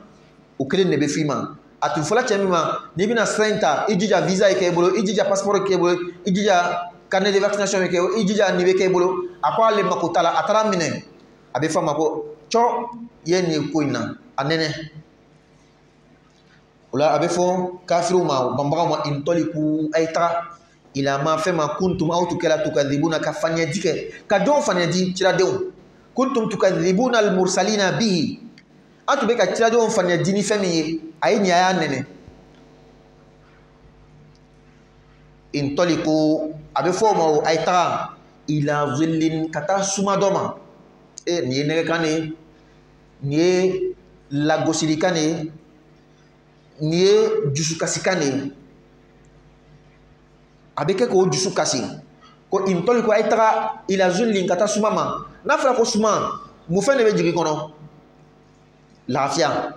o kelen de bɛ f'i ma a tun fɔla cɛ min ma n'i bɛna sira in ta i jija visa ye kɛ i bolo i jija passeport kɛ i bolo i jija carnet de vaccination bɛ kɛ i jija nin bɛ kɛ i bolo a ko ale mako t'a la a taara minɛ a bɛ fɔ a ma ko cɔ i ye nin ye ko in na a nɛnɛ o la a bɛ fɔ kafiriw ma banbagaw ma intaliqu a ye taga ila ma fɛn ma kuntum aw tun kɛra tukadhibuna ka faniyaji kɛ ka jɔnw faniyaji ciradenw kuntum tukadhibuna al-mursalina bihi an tun bɛ ka ciradenw faniyaji ni fɛn min ye a ye nin a y'a nɛnɛ intaliqu a bɛ fɔ o ma o a ye taga ila zillin ka taa suma dɔ ma nin ye nɛgɛkan de ye nin ye lagosilikan de ye nin ye dusukasikan de ye a bɛ kɛ k'o dusu kasi ko intaliqu a ye taga ila zillin ka taa suma ma n'a fɔra ko suma mun fɛn de bɛ jigin kɔnɔ lafiya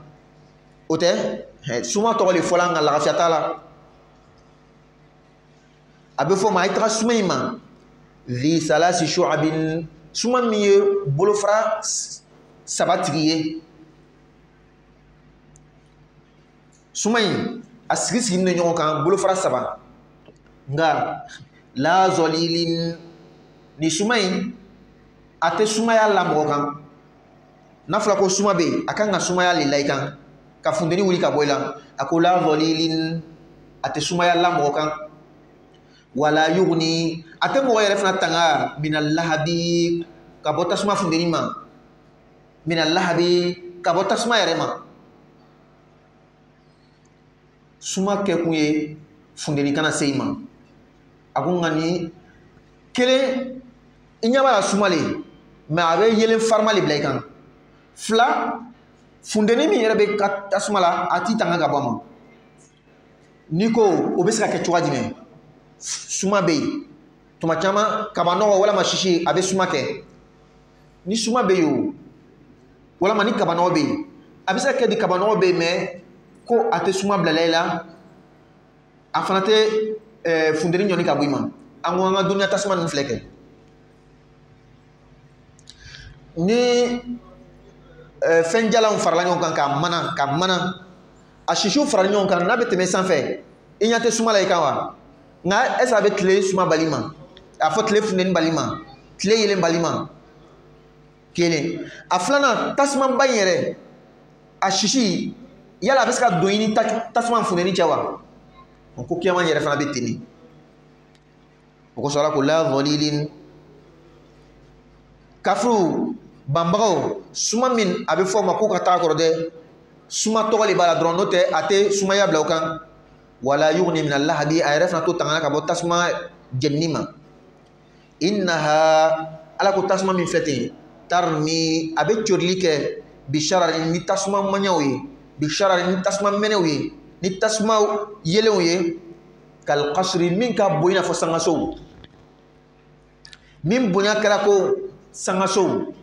o tɛ suma tɔgɔ de fɔla nka lafiya t'a la a bɛ fɔ o ma a ye taga suma in ma zi salasi shu'abin suma min ye bolofara saba tigi ye suma in a sigi sigilen bɛ ɲɔgɔn kan bolofara saba nka la zɔlilin ni suma in a tɛ sumaya la mɔgɔ kan n'a fɔra ko suma bɛ yen a kan ka sumaya le la i kan ka funteni wuli ka bɔ i la a ko la zɔlilin a tɛ sumaya la mɔgɔ kan wala yugni a tɛ mɔgɔ yɛrɛ fana tanga mina lahabi ka bɔ tasuma funteni ma mina lahabi ka bɔ tasuma yɛrɛ ma suma kɛkun ye funteni kana se i ma a ko nka nin kelen i ɲɛ b'a la suma le mɛ a bɛ yelen farima le bila i kan fila funteni min yɛrɛ bɛ ka tasuma la a t'i tanga ka bɔ a ma n'i ko o bɛ se ka kɛ cogoya jumɛn suma bɛ yen tuma caman kabanɔgɔ walima sisi a bɛ suma kɛ ni suma bɛ yen o walima ni kabanɔgɔ bɛ yen a bɛ se ka kɛ ni kabanɔgɔ bɛ yen mɛ ko a tɛ suma bilala i la a fana tɛ funteni ɲɔni ka bɔ i ma an ko an ka duniya tasuma ninnu filɛ kɛ ni fɛn jalanw farala ɲɔgɔn kan ka mana a sisiw farala ɲɔgɔn kan n'a bɛ tɛmɛ sanfɛ i ɲɛ tɛ suma la i kan wa nka est-ce que a bɛ tile suma bali ma a fɔ tile funteni bali ma tile yelen bali ma kelen a filanan tasuma ba in yɛrɛ a sisi yala a bɛ se ka don i ni tasuma funteni cɛ wa ko kiyama yɛrɛ fana bɛ ten o kosɔn ala ko la zɔlilin kafiriw banbagaw suma min a bɛ fɔ o ma k'u ka taa kɔrɔ dɛ suma tɔgɔ de b'a la dɔrɔn n'o tɛ a tɛ sumaya bila o kan wala yugni min lahabi a yɛrɛ fana to tangana ka bɔ tasuma jenini ma innaha ala ko tasuma min fete tarmi abe chorlike bi sharar ni tasuma manyawi bi sharar ni tasuma menewi ni tasuma yelewi kal qasri min ka boyna fo sangaso min bonya kala ko sangaso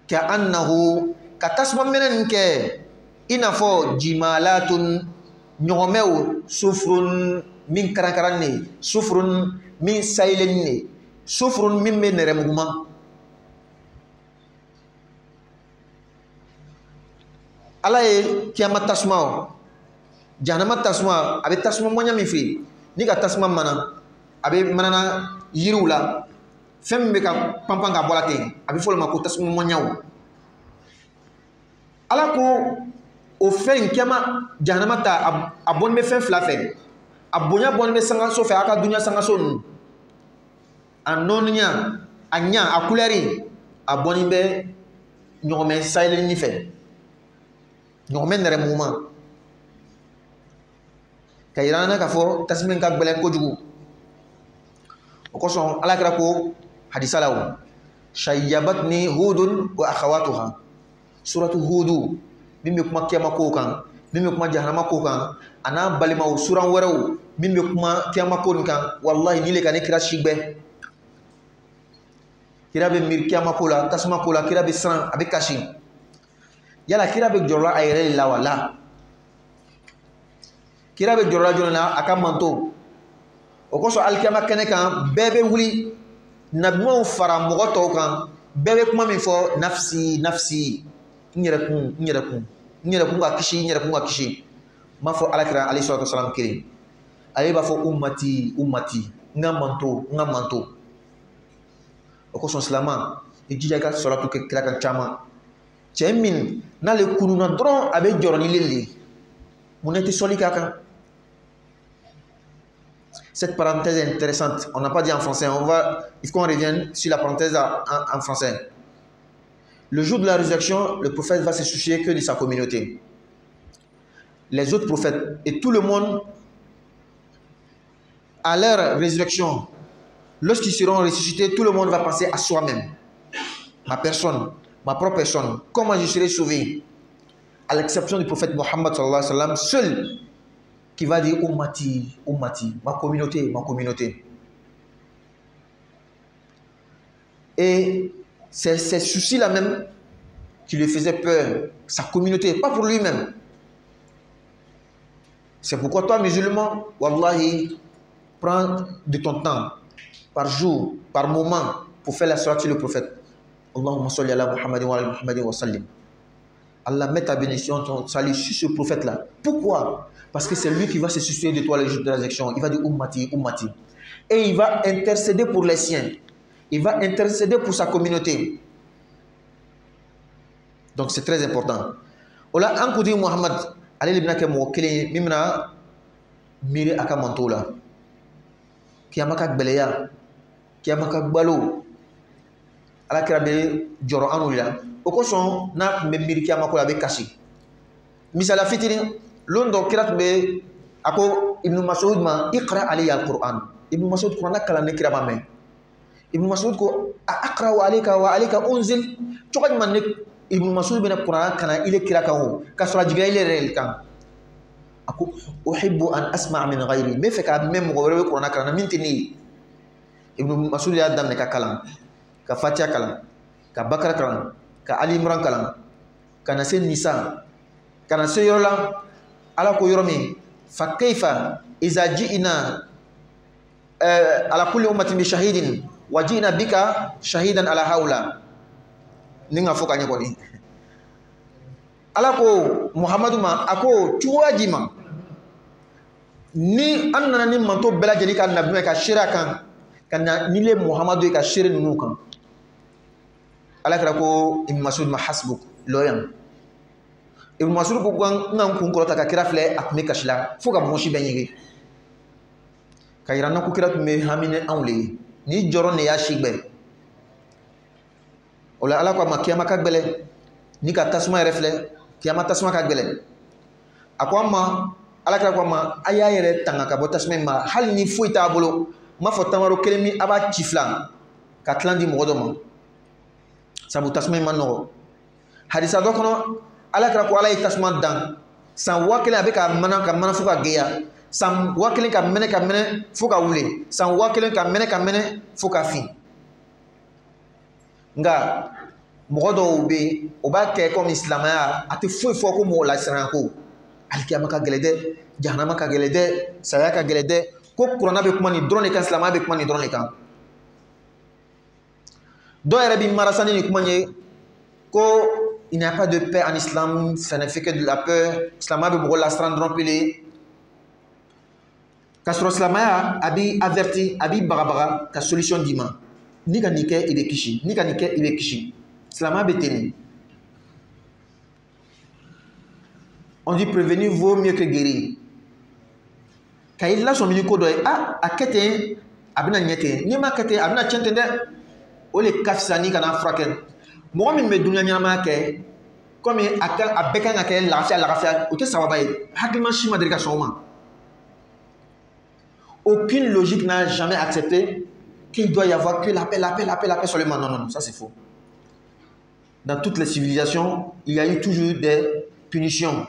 ka annahu ka tasuma menen ke inafo jimalatun ñogomew sufrun min karankaran ne sufrun min saylen ne sufrun min be neremuguma ala ye kiyama tasuma o jahanama tasuma a be tasuma moɲa min firi ni ka tasuma mana a be manana yiriw la fɛn min be ka panpan ka bɔla ten a be fɔ ma ko tasuma moɲaw ala ko o fɛn kiyama jahanama ta a bɔni bɛ fɛn fila fɛ a bonya bɔni bɛ sangaso fɛ a ka dunya sangaso ninnu a nɔniya a ɲa a kulɛri a bɔni bɛ ɲɔgɔmɛ sayɛlɛni fɛ ɲɔgɔmɛ nɛrɛmuguma ka yira na k'a fɔ tasuma ka gbɛlɛn kojugu o kosɔn ala kira ko hadisa la o shayyabatni hudun wa akhawatuha suratu hudu min bɛ kuma kiyama kow kan min bɛ kuma jahanama kow kan a n'a balimaw suran wɛrɛw min bɛ kuma kiyama ko nin kan wallahi ni le ka ne kira si gbɛ kira bɛ miiri kiyama ko la tasuma ko la kira bɛ siran a bɛ kasi yala kira bɛ jɔrɔla a yɛrɛ de la wa la kira bɛ jɔrɔla jɔn na a ka manto o kosɔn alikiyama kɛnɛ kan bɛɛ bɛ wuli nabimaw fara mɔgɔ tɔw kan bɛɛ bɛ kuma min fɔ nafsi nafsi n yɛrɛ kun n yɛrɛ kun n yɛrɛ kun ka kisi n yɛrɛ kun ka kisi n b'a fɔ alakira alayhi salatu wasalam kelen ale b'a fɔ ummati ummati n ka manto n ka manto o kosɔn silama i jija i ka salatu kɛ kira kan caman cɛ min n'ale kununa dɔrɔn a bɛ jɔrɔ ni le le mun ne tɛ sɔli k'a kan. Cette parenthèse est intéressante. On n'a pas dit en français. Il faut qu'on revienne sur la parenthèse en français. Le jour de la résurrection, le prophète va se soucier que de sa communauté. Les autres prophètes et tout le monde, à leur résurrection, lorsqu'ils seront ressuscités, tout le monde va penser à soi-même. Ma personne, ma propre personne. Comment je serai sauvé? À l'exception du prophète Mohammed sallallahu alayhi wa sallam, seul qui va dire ummati, ummati, ma communauté, ma communauté. Et c'est ces soucis-là même qui lui faisaient peur, sa communauté, pas pour lui-même. C'est pourquoi toi, musulman, wallahi, prends de ton temps, par jour, par moment, pour faire la salat sur le prophète. Allahumma salli ala Muhammadin wa ala Muhammadin wa sallim. Allah met ta bénédiction, ton salut sur ce prophète-là. Pourquoi? Parce que c'est lui qui va se soucier de toi le jour de la résurrection. Il va dire ummati, ummati. Et il va intercéder pour les siens. Il va intercéder pour sa communauté. Donc c'est très important. Ola ankudi Muhammad ali libna ke mo kele mimna miri aka mantola. Kiyamaka gbeleya. Kiyamaka gbalo. Ala kira be joro anula. Okoson na me miri kiyamako la be kashi. Misala fitiri londo kira be ako Ibn Mas'ud ma iqra alayya al-Qur'an. Ibn Mas'ud Qur'an kala ne kira ma me. Ibn Mas'ud ko aqra wa alayka unzil. Chokaj man nek Ibn Mas'ud bena Qur'an kana ile kira ka ho ka sura jiga ile rel kan aku uhibbu an asma' min ghayri me fe ka mem go rewe Qur'an kana mintini Ibn Mas'ud ya dam ne ka kalam ka Fatiha kalam ka Bakara kalam ka Ali Imran kalam kana sen Nisa kana se yorola ala ko yoromi fa kayfa iza ji'na ala kulli ummatin bi shahidin wa ji'na bika shahidan ala haula ninga foka nyako ni ala ko Muhammadu ma ako tuwaji ma ni annana ni manto bela jeli ka nabi ka shira kan kana nile Muhammadu ka shira nunu kan ala kira ko Ibn Mas'ud ma hasbuk loyan Ibn Mas'ud ko ngam kun ko ta ka kira fle akme ka shila foka moshi benyege ka irana ko kira me hamine anle ni joro ne ya shigbe ola ala ko ma kiyama ka gbele ni ka tasuma refle kiyama tasuma ka gbele akwa ma ala ka ko ma aya yere tanga ka bo tasuma ma hal ni fuita bolo m'a fɔ tamaro kelen min a b'a ci fila ka tilan di mɔgɔ dɔ ma sabu tasuma in ma nɔgɔ hadisa dɔ kɔnɔ alakira ko ala ye tasuma dan san 1000 a bɛ ka mana fo ka gɛya san 1000 ka mɛnɛ fo ka wuli san 1000 ka mɛnɛ fo ka fin nka mɔgɔ dɔw bɛ yen o b'a kɛ comme silamɛya a tɛ foyi fɔ ko mɔgɔ lasiranyan ko alikiyama ka gɛlɛn dɛ jahanama ka gɛlɛn dɛ saya ka gɛlɛn dɛ ko kuranna bɛ kuma nin dɔrɔn de kan silamɛya bɛ kuma nin dɔrɔn de kan dɔw yɛrɛ bɛ marasa ni nin kuma ye ko il n'y a pas de paix en islam, ça ne fait que de la peur. Islam a beaucoup la strandron pelé. Kasro islamaya abi averti abi barabaga ka solution dima. Ni ka nike ibe kishi, ni ka nike ibe kishi. Islam beteni. On dit prévenir vaut mieux que guérir. Quand il l'a son minico doy a kete abina nyete. Ni ma kete abina chentende o le kafsani kana fraken. Mɔgɔ min bɛ dunuya ɲɛnama kɛ komi a bɛɛ kan ka kɛ lafiya o tɛ sababa ye hakilima si ma deli ka sɔn o ma aucune logique n'a jamais accepté qu'il doit y avoir que la paix seulement. Non, ça c'est faux. Dans toutes les civilisations il y a eu toujours des punitions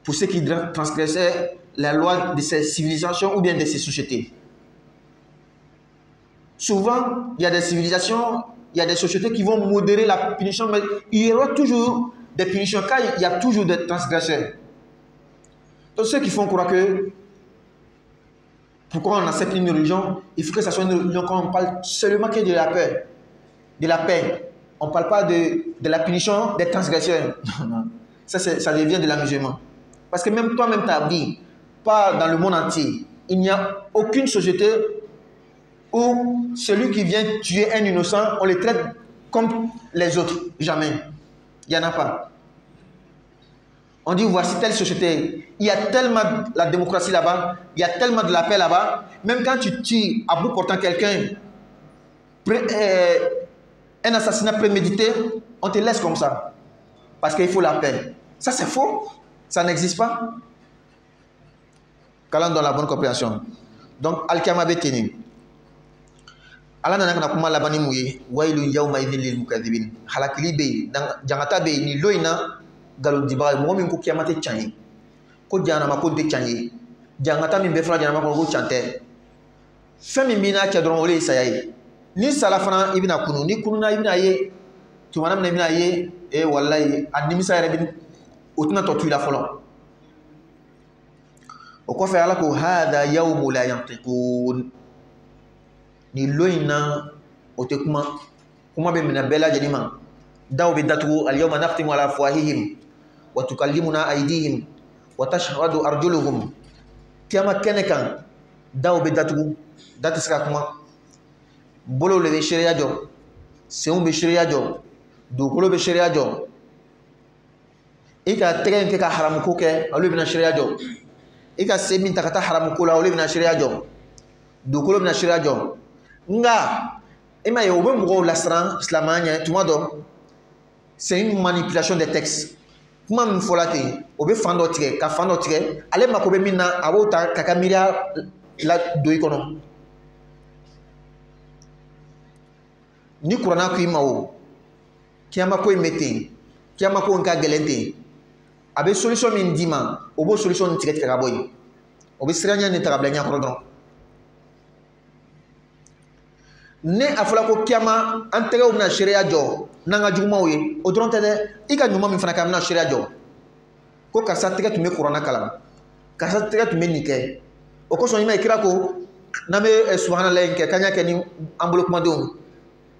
pour ceux qui transgressaient la loi de ces civilisations ou bien de ces sociétés. Souvent il y a des civilisations, il y a des sociétés qui vont modérer la punition, mais il y aura toujours des punitions car il y a toujours des transgresseurs. Donc ceux qui font croire que pourquoi on accepte une religion, il faut que ça soit une religion quand on parle seulement que de la paix. De la paix. On ne parle pas de la punition des transgresseurs. Non. Ça devient de l'amusement. Parce que même toi-même tu as dit, pas dans le monde entier, il n'y a aucune société où celui qui vient tuer un innocent, on le traite comme les autres. Jamais. Il n'y en a pas. On dit voici telle société. Il y a tellement la démocratie là-bas, il y a tellement de la paix là-bas. Même quand tu tues à bout portant quelqu'un, un assassinat prémédité, on te laisse comme ça. Parce qu'il faut la paix. Ça c'est faux. Ça n'existe pas. Qu'Allah dans la bonne compréhension. Donc, Al-Kiyama beteni. Allah nana kana kuma labani muye wailun yawma idhil lil mukadzibin halakili be jangata be ni loina galon diba mo min ko kiyamate chanyi ko janama ko de chanyi jangata min be fra janama ko chante fami mina ke don ole sayayi ni salafana ibina kunu ni kununa ibina ye to manam na ibina ye e wallahi adimisa yare bin otuna to tuila folo o ko fa ala ko hada yawmu la yantiqun ni loina ote kuma be mina bela janima daw be datu al yawma naftimu ala afwahihim wa tukallimuna aydihim wa tashhadu arjuluhum kiyama kenekan daw be datu saka kuma bolo le be sharia jo seum be sharia jo do kolo be sharia jo ika tegen ke ka haram ko ke alu bina sharia jo ika semin takata haram ko la alu bina sharia jo do kolo bina sharia jo nga ima ye obe mɔgɔw lasiran silamɛya ɲɛ tuma dɔ c'est une manipulation des textes kuma min fɔla ten o bɛ fan dɔ tigɛ ka fan dɔ tigɛ ale mako bɛ min na a b'o ta ka ka miiriya la don i kɔnɔ ni kuranna ko i ma o kiyama ko in bɛ ten kiyama ko in ka gɛlɛn ten a bɛ solution min d'i ma o b'o solution nin tigɛ ka bɔ yen o bɛ siranya nin ta ka bila ɲɛkɔrɔ dɔrɔn ne a fɔla ko kiyama an tɛgɛw bɛna seereya jɔ n'an ka jugumanw ye o dɔrɔn tɛ dɛ i ka ɲuman min fana kɛ a bɛna seereya jɔ ko karisa tɛgɛ tun bɛ kuranna kalan karisa tɛgɛ tun bɛ nin kɛ o kosɔn i ma ye kira ko n'an bɛ subahana in kɛ k'an y'a kɛ ni an bolo kumadenw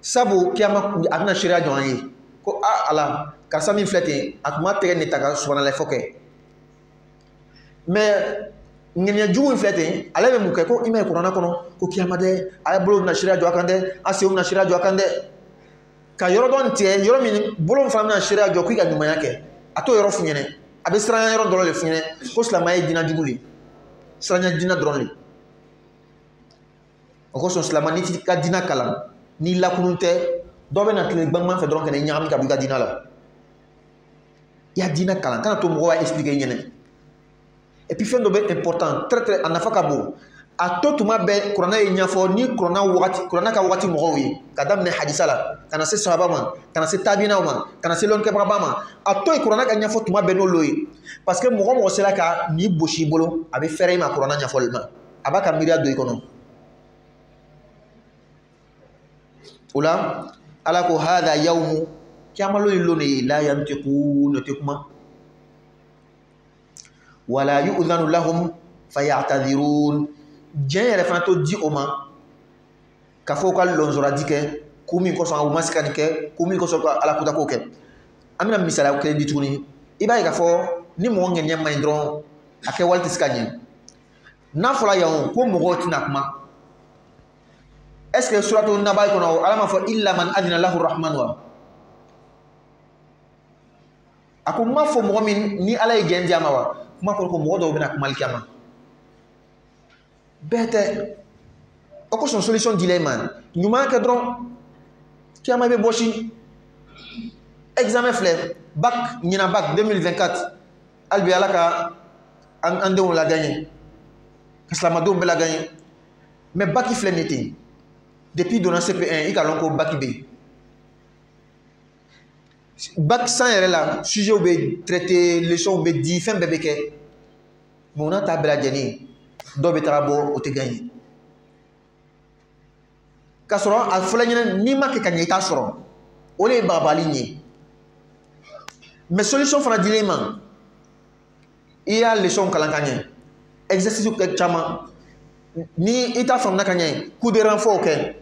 sabu kiyama a bɛna seereya jɔ an ye ko ala karisa min filɛ ten a tun b'a tɛgɛ nin ta ka subahana fɔ kɛ mais ŋaniya jugu in filɛ ten ale bɛ mun kɛ ko i ma ye kuranna kɔnɔ ko kiyama dɛ a ye bolo bɛna seereya jɔ a kan dɛ a senw bɛna seereya jɔ a kan dɛ ka yɔrɔ dɔ tigɛ yɔrɔ min bolo min fana bɛna seereya jɔ k'i ka ɲumanya kɛ a t'o yɔrɔ f'u ɲɛnɛ a bɛ siranya yɔrɔ dɔrɔn de f'u ɲɛnɛ ko silamɛya ye diinɛ jugu de siranya diinɛ dɔrɔn de o kosɔn silamɛ n'i t'i ka diinɛ kalan n'i lakunun tɛ dɔw bɛ na tile gbangban fɛ dɔrɔn ka n'i ɲagami ka bɔ i ka diinɛ la i y'a diinɛ kalan kana to mɔgɔw b'a expliquer i ɲɛnɛ et puis fɛn dɔ bɛ important très très a nafa ka bon a to tuma bɛɛ kuranɛ ye ɲɛfɔ ni kuranɛ ka wagati mɔgɔw ye ka daminɛ hadisa la ka na se sahaba ma ka na se tabinaw ma ka na se lɔnkɛbaga ma a to ye kuranɛ ka ɲɛfɔ tuma bɛɛ n'olu ye parce que mɔgɔ mɔgɔ sera ka ni bosi i bolo a bɛ fɛrɛ i ma kuranɛ ɲɛfɔli ma a b'a ka miiriya don i kɔnɔ o la ala ko hada yawmu kiyama lo ye lon de ye la yantiqun ne tɛ kuma wala yu'dhanu lahum fayatadhirun diɲɛ yɛrɛ fana to di o ma ka fɔ ka lɔnzɔradi kɛ ko min kɔsɔn a ma se ka nin kɛ ko min kɔsɔn ka ala kutako kɛ an bɛna misaliya kelen di tuguni i b'a ye k'a fɔ ni mɔgɔ ŋɛniɲɛ man ɲi dɔrɔn a kɛ wali tɛ se ka ɲɛ n'a fɔra yan ko mɔgɔw tɛna kuma est ce que suratu naba kɔnɔ ala ma fɔ illa man adina lahu rahman wa a ko ma fɔ mɔgɔ min ni ala ye gɛn di a ma wa kuma kɔnɔ ko mɔgɔ dɔw bɛna kumali kɛ a ma bɛɛ tɛ o kosɔn solution dila i ma ɲuman kɛ dɔrɔn kiyama bɛ bɔsi examen filɛ bac ɲina bac 2024 hali bi ala ka an denw lagan ye ka silamadenw bɛɛ lagan ye mais bac filɛ nin ten depuis donna CP1 i ka lɔn ko bac bɛ yen bac 100 yɛrɛ la sujet bɛ traité leçon bɛ di fɛn bɛɛ bɛ kɛ mais o n'a ta bɛɛ lajɛlen dɔw bɛ taga bɔ o tɛ gagné k'a sɔrɔ a fɔlɔ ɲɛna n'i ma kɛ ka ɲɛ i t'a sɔrɔ o de ye bagabali ɲɛ mais solution fana dilen ma i y'a leçon kalan ka ɲɛ exercice kɛ caman ni i t'a faamuna ka ɲɛ coup de renfort kɛ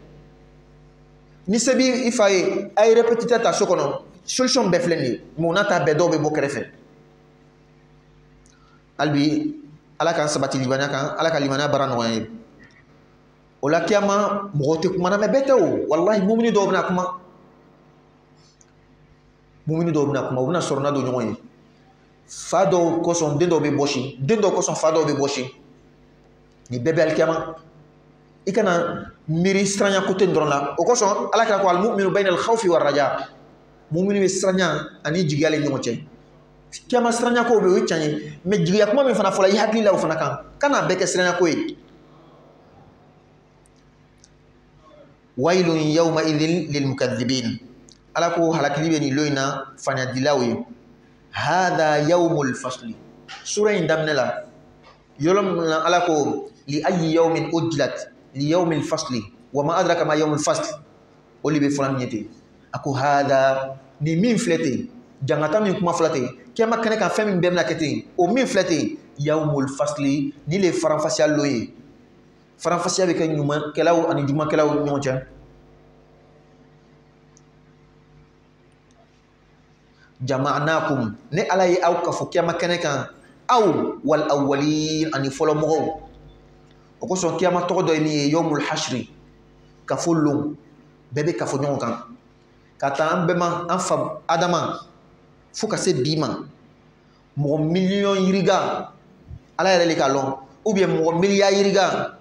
ni se b'i i fa ye a ye répétiteur ta so kɔnɔ solution bɛɛ filɛ nin ye mais o n'a ta bɛɛ dɔw bɛ bɔ kɛrɛfɛ hali bi ala k'an sabati limaniya kan ala ka limaniya baara nɔgɔya ye o la kiyama mɔgɔw tɛ kuma na mais bɛɛ tɛ o walahi mumini dɔw bɛna kuma mumini dɔw bɛna kuma u bɛna sɔrɔna don ɲɔgɔn ye fa dɔw kɔsɔn den dɔw bɛ bɔsi den dɔw kɔsɔn fa dɔw bɛ bɔsi nin bɛɛ bɛ alikiyama i kana miiri siranya kote dɔrɔn la o kɔsɔn ala kira ko almu'minu bayna al-khawfi war-raja mumini bɛ siranya ani jigiya le ɲɔgɔn cɛ kiyama siranya ko bɛ o ye tiɲɛ ye mais jigiya kuma min fana fɔla i hakili la o fana kan kana bɛɛ kɛ siranya ko ye wailun yawma idhin lil mukaththibin ala ko halakili bɛ nin lo in na fanyadilaw ye hadha yawmul fasli sura in daminɛ la yɔrɔ min na ala ko li ayyi yawmin ujjilat li yawmil fasli wa ma adraka ma yawmul fasl o de bɛ fɔla nin ye ten a ko hadha nin min filɛ ten jangata min kuma filɛ ten kiyama kɛnɛ kan fɛn min bɛɛ bɛna kɛ ten o min filɛ ten yawmul fasli ni le ye faranfasiya lo ye faranfasiya bɛ kɛ ɲumankɛlaw ani jugumankɛlaw ni ɲɔgɔn cɛ jama'nakum ne ala ye aw kafo kiyama kɛnɛ kan aw wal awwalin ani fɔlɔ mɔgɔw o kosɔn kiyama tɔgɔ dɔ ye min ye yawmul hashri kafo lon bɛɛ bɛ kafo ɲɔgɔn kan ka taa an bɛɛ ma an fa adama fo ka se bi ma mɔgɔ miliyɔn yiriga ala yɛrɛ le k'a lɔn ou bien mɔgɔ miliya yiriga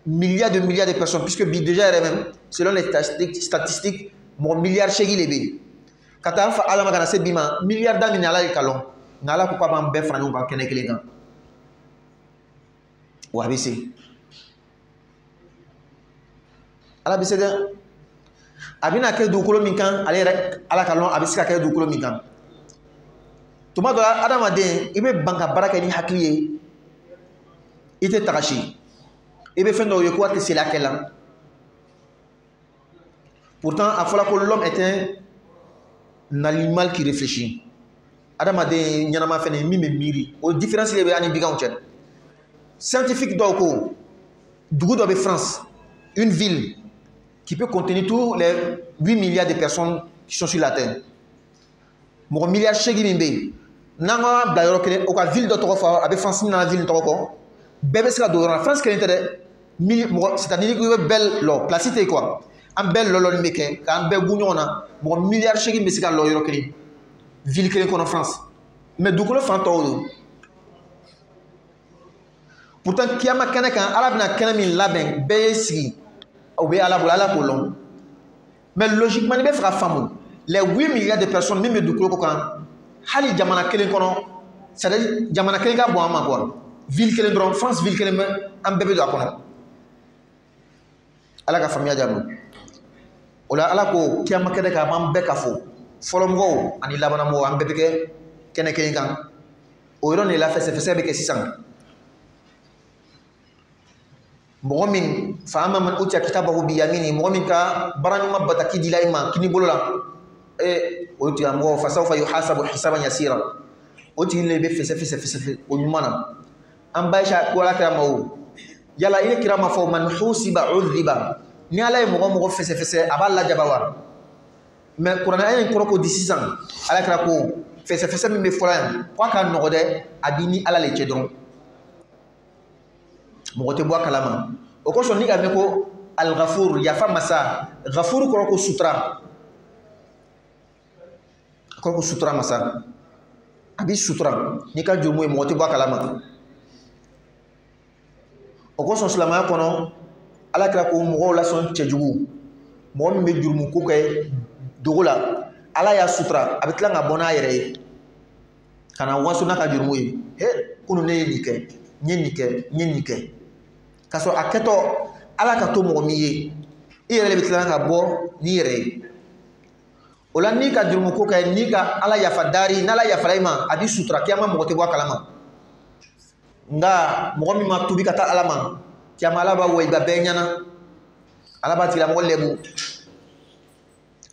milliards de personnes puisque bi déjà yɛrɛ même selon les statistiques mɔgɔ miliyari 8 de bɛ yen ka taa an fa adama ka na se bi ma miliyari da min ala le k'a lɔn nka ala ko k'a b'an bɛɛ fara ɲɔgɔn kan kɛnɛ kelen kan wa a bɛ se ala bɛ se dɛ a bɛna kɛ dugukolo min kan ale yɛrɛ ala ka lɔn a bɛ se ka kɛ dugukolo min kan tuma dɔ la adamaden i bɛ ban ka baara kɛ ni hakili ye i tɛ tagasi i bɛ fɛn dɔw ye ko a tɛ se a kɛ la pourtant a fɔra ko l'homme est un animal qui réfléchit adamaden ɲɛnama fɛnɛ min bɛ miiri o différence de bɛ ani biganw cɛ scientifique dɔw ko dugu dɔ bɛ France une ville qui peut contenir tous les 8 milliards de personnes qui sont sur la terre mɔgɔ miliyari 8 min bɛ yen n'an ka bila yɔrɔ kelen o ka ville dɔ tɔgɔ fɔ a bɛ France min na ville tɔgɔ kɔ bɛɛ bɛ se ka don yɔrɔ la France kelen tɛ dɛ mɔgɔ c'est-à-dire i bɛ bɛɛ lɔ place tɛ yen quoi an bɛɛ lɔlɔli bɛ kɛ k'an bɛɛ gu ɲɔgɔn na mɔgɔ miliyari 8 bɛ se ka lɔ yɔrɔ kelen ville kelen kɔnɔ France mais dugukolo fan tɔw don pourtant kiyama kɛnɛ kan ala bɛna kɛnɛ min labɛn bɛɛ ye sigi o bɛ ala bolo ala k'o lɔn mais logiquement ni bɛ fɛ ka faamu les 8 milliards de personnes min bɛ dugukolo ko kan hali jamana kelen kɔnɔ c'est-à-dire jamana kelen ka bon an ma quoi ville kelen dɔrɔn France ville kelen an bɛɛ bɛ don a kɔnɔ ala ka faamuya diya ma o la ala ko kiyama kɛnɛ kan an bɛɛ ka fɔ fɔlɔmɔgɔw ani labanamɔgɔw an bɛɛ bɛ kɛ kɛnɛ kelen kan o yɔrɔ de la fɛsɛfɛsɛ bɛ kɛ sisan mɔgɔ min fa amma man utiya kitabahu bi yamini mɔgɔ min ka baara ɲuman bataki dila i ma kini bolo la o tigi mɔgɔ fa sawfa yuhasabu hisaban yasira o tigi le bɛ fɛsɛfɛsɛ o ɲuman na an ba Aisha ko ala kira ma o yala ile kira ma fɔ man husiba udhiba ni ala ye mɔgɔ fɛsɛfɛsɛ a b'a lajaba wa mais kuranɛ an ye kɔrɔ ko di sisan ala kira ko fɛsɛfɛsɛ min bɛ fɔla yan k'a ka nɔgɔ dɛ a b'i ni ala le cɛ dɔrɔn mɔgɔ tɛ bɔ a kalama o kosɔn ni ka mɛn ko al-ghafur yafa masa ghafur kɔrɔ ko sutura kɔrɔ ko sutura masa a b'i sutura n'i ka jurumu ye mɔgɔ tɛ bɔ a kalama o kosɔn silamɛya kɔnɔ ala kira ko mɔgɔw lasɔn cɛjugu mɔgɔ min bɛ jurumu ko kɛ dogo la ala y'a sutura a bɛ tila ka bɔ n'a yɛrɛ ye ka na waso n'a ka jurumu ye kunu ne ye nin kɛ n ye nin kɛ n ye nin kɛ k'a sɔrɔ a kɛtɔ ala ka to mɔgɔ min ye i yɛrɛ de bɛ tila ka bɔ n'i yɛrɛ ye o la n'i ka jurumu ko kɛ n'i ka ala yafa dari n'ala yafara i ma a b'i sutura kiyama mɔgɔ tɛ bɔ a kalama nka mɔgɔ min ma tubi ka taa ala ma kiyama ala b'a wayiba bɛɛ ɲɛna ala b'a tigilamɔgɔ lɛbu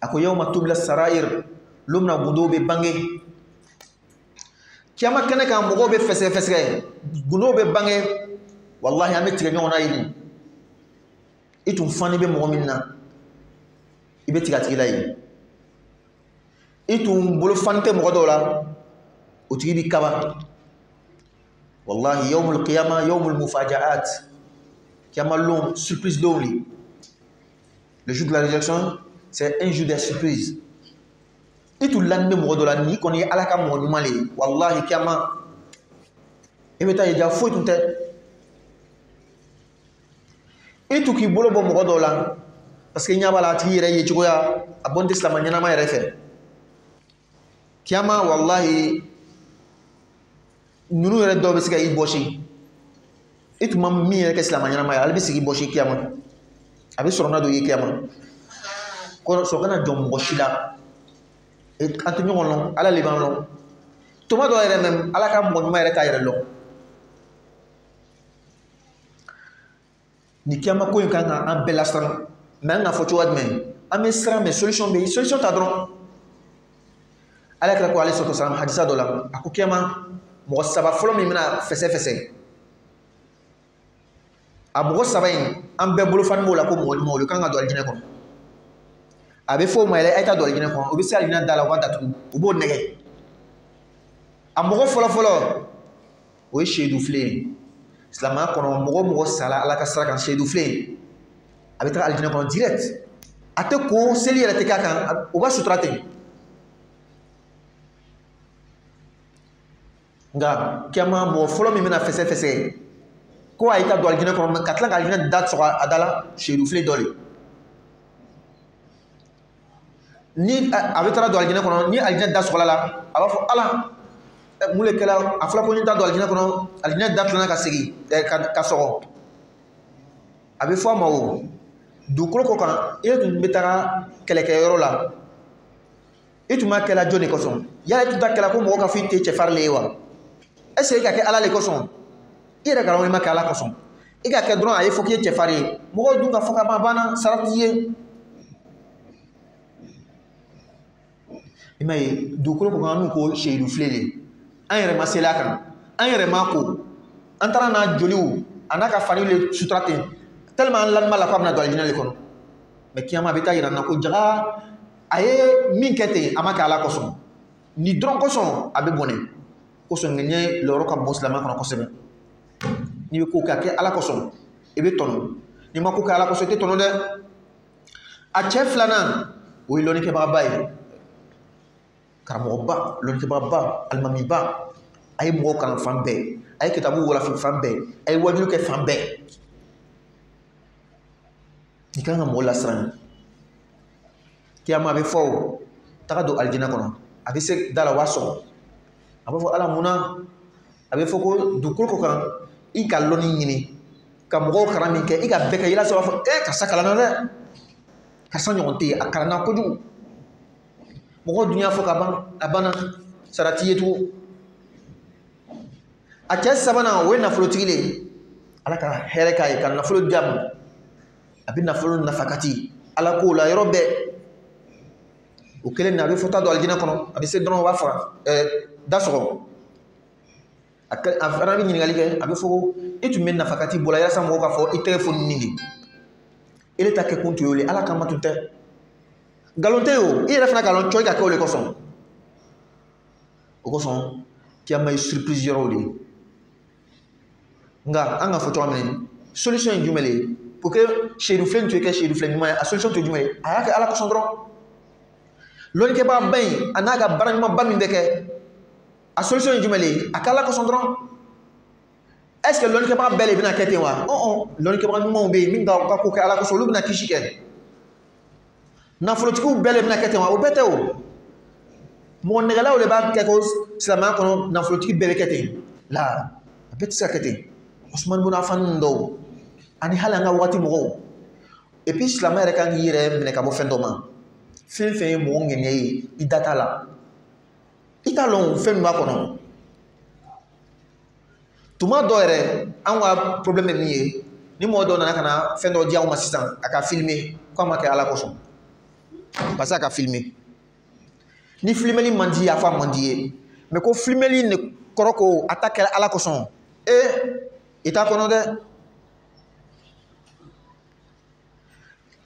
a ko yawma tubla sarair don mina gundo bɛ bange kiyama kɛnɛ kan mɔgɔw bɛ fɛsɛfɛsɛ gundo bɛ bange wallahi an bɛ tigɛ ɲɔgɔn na yen i tun fani bɛ mɔgɔ min na i bɛ tigɛ a tigi la yen i tun bolo fani tɛ mɔgɔ dɔw la o tigi bɛ kaba wallahi yawmul qiyama yawmul mufajaat kiyama long surprise lonely le jour de la résurrection c'est un jour de surprise i tun lani bɛ mɔgɔ dɔ la ni kɔni ye ala ka mɔgɔ ɲuman le ye wallahi kiyama i bɛ taa ye ja foyi tun tɛ i tun k'i bolo bɔ mɔgɔ dɔw la parce que ɲa b'a la a tigi yɛrɛ ye cogoya a bɔ n tɛ silamɛ ɲɛnama yɛrɛ fɛ kiyama wallahi ninnu yɛrɛ dɔw bɛ se ka i bɔsi i tun ma min yɛrɛ kɛ silamɛ ɲɛnama ye ale bɛ sigi bɔsi kiyama a bɛ sɔrɔ na dɔ ye kiyama sɔrɔ kana jɔ mɔgɔ si la an tɛ ɲɔgɔn lɔn ala le b'an lɔn tuma dɔw yɛrɛ mɛm ala ka mɔgɔ ɲuman yɛrɛ t'a yɛrɛ lɔn ni kiyama ko in kan ka an bɛɛ lasiran mɛ an ka fɔ cogoya jumɛn an bɛ siran mɛ solution bɛ yen solution ta dɔrɔn ala kira ko alayhi salatu wasalam hadisa dɔ la a ko kiyama mɔgɔ saba fɔlɔ min bɛna fɛsɛfɛsɛ a mɔgɔ saba in an bɛɛ bolo fani b'o la ko mɔgɔ ɲuman olu kan ka don alijinɛ kɔnɔ a bɛ fɔ o ma yɛrɛ a ye taa don alijinɛ kɔnɔ o bɛ se alijinɛ da la u b'a datugu u b'o nɛgɛ a mɔgɔ fɔlɔ o ye seyidu filen ye silamɛya kɔnɔ mɔgɔ sala ala ka sira kan seyidu filen a bɛ taa alijinɛ kɔnɔ direct a tɛ ko seli yɛrɛ tɛ k'a kan o b'a sutura ten nka kiyama mɔgɔ fɔlɔ min bɛna fɛsɛfɛsɛ ko a ye taa don alijinɛ kɔnɔ ka tila ka alijinɛ da sɔgɔ a da la seyidu filen dɔ de ni a bɛ taa don alijinɛ kɔnɔ ni alijinɛ da sɔgɔla la a b'a fɔ ala mun le kɛla a fɔra ko n ta don alijinɛ kɔnɔ alijinɛ da tilala ka segin ka sɔgɔ a bɛ fɔ a ma o dugukolo kɔ kan e tun bɛ taga kɛlɛkɛyɔrɔ la e tun b'a kɛla jɔn de kosɔn yala e tun t'a kɛla ko mɔgɔ ka fɔ i tɛ cɛfarin le ye wa est ce que i ka kɛ ala le kosɔn i yɛrɛ ka dɔn i ma kɛ ala kosɔn i ka kɛ dɔrɔn a ye fɔ k'i ye cɛfarin ye mɔgɔw dun ka fɔ ka ban banna sara t'i ye i ma ye dugukolo kɔ kan n'u ko seyidu filen de an yɛrɛ ma seli a kan an yɛrɛ ma ko an taara n'a joliw a n'a ka faniw le sutura ten tellement an lanima la ko a bɛna don alijinɛ le kɔnɔ mais kiyama a bɛ taa yira n na ko jaga a ye min kɛ ten a ma kɛ ala kosɔn ni dɔrɔn kosɔn a bɛ bɔnɛ kosɔn ŋɛɲɛ lɔrɔ ka bon silamɛya kɔnɔ kosɛbɛ n'i bɛ ko kɛ a kɛ ala kosɔn i bɛ tɔnɔ n'i ma ko kɛ ala kosɔn i tɛ tɔnɔ dɛ a cɛ filanan o ye lɔnnikɛbagaba ye karamɔgɔba lɔnnikɛbagaba alimamiba a ye mɔgɔw kalan fan bɛɛ a ye kitabu walafin fan bɛɛ a ye wajulu kɛ fan bɛɛ i kan ka mɔgɔ lasiran kiyama a bɛ fɔ o taga don alijinɛ kɔnɔ a bɛ se da la o b'a sɔgɔ a b'a fɔ ala munna a bɛ fɔ ko dugukolo kɔ kan i ka lɔnni ɲini ka mɔgɔw kalan min kɛ i ka bɛɛ kɛ yala sɔrɔ fɔ karisa kalanna dɛ karisa ɲɔgɔn tɛ yen a kalanna kojugu mɔgɔw dun y'a fɔ ka ban a banna sara t'i ye tugun a cɛ sabanan o ye nafolotigi le ye ala ka hɛrɛ k'a ye ka nafolo di a ma a bɛ nafolo nafa ka ti ala k'o la yɔrɔ bɛɛ o kelen na a bɛ fɔta don alijinɛ kɔnɔ a bɛ se dɔrɔn o b'a faga da sɔgɔ a fana bɛ ɲininkali kɛ a bɛ fɔ ko e tun bɛ nafa ka ti bɔla yasa mɔgɔw k'a fɔ i tɛgɛ fo nin de e ta kɛ kun t'o ye ala kama tun tɛ nkalon tɛ ye o i yɛrɛ fana nkalon cɔ i ka kɛ o de kosɔn o kosɔn kiyama ye surprise yɔrɔw de ye nka an ka fɔ cogo min na solution ye jumɛn de ye pour que seyidu filɛ nin tun ye kɛ seyidu filɛ ɲuman ye a solution tɛ jumɛn ye a y'a kɛ ala kosɔn dɔrɔn lɔnnikɛbaa ba in a n'a ka baara ɲumanba min bɛ kɛ a solution ye jumɛn de ye a kɛ ala kosɔn dɔrɔn est ce que lɔnnikɛbaga bɛɛ de bɛna kɛ ten wa lɔnnikɛbaga ɲumanw bɛ yen min ka ko kɛ ala kosɔn olu bɛna kisi kɛ nafolotigiw bɛɛ de bɛna kɛ ten wa o bɛɛ tɛ o mɔgɔ nɛgɛlaw de b'a kɛ ko silamɛya kɔnɔ nafolotigi bɛɛ bɛ kɛ ten la a bɛɛ tɛ se ka kɛ ten Usman ibn Affan ninnu dɔw ani hali an ka waati mɔgɔw et puis silamɛ yɛrɛ kan k'i yɛrɛ minɛ ka bɔ fɛn dɔ ma fɛn fɛn ye mɔgɔ ŋɛniɛ ye i da t'a la i t'a lɔn fɛn min b'a kɔnɔ tuma dɔ yɛrɛ an ka problème ye min ye ni mɔgɔ dɔ nana ka na fɛn dɔ di anw ma sisan a ka filmer k'a ma kɛ ala kosɔn parce que a ka filmer ni filmeli man di a fɔ a man di ye mais ko filmeli ne kɔrɔ ko a ta kɛra ala kosɔn i t'a kɔnɔ dɛ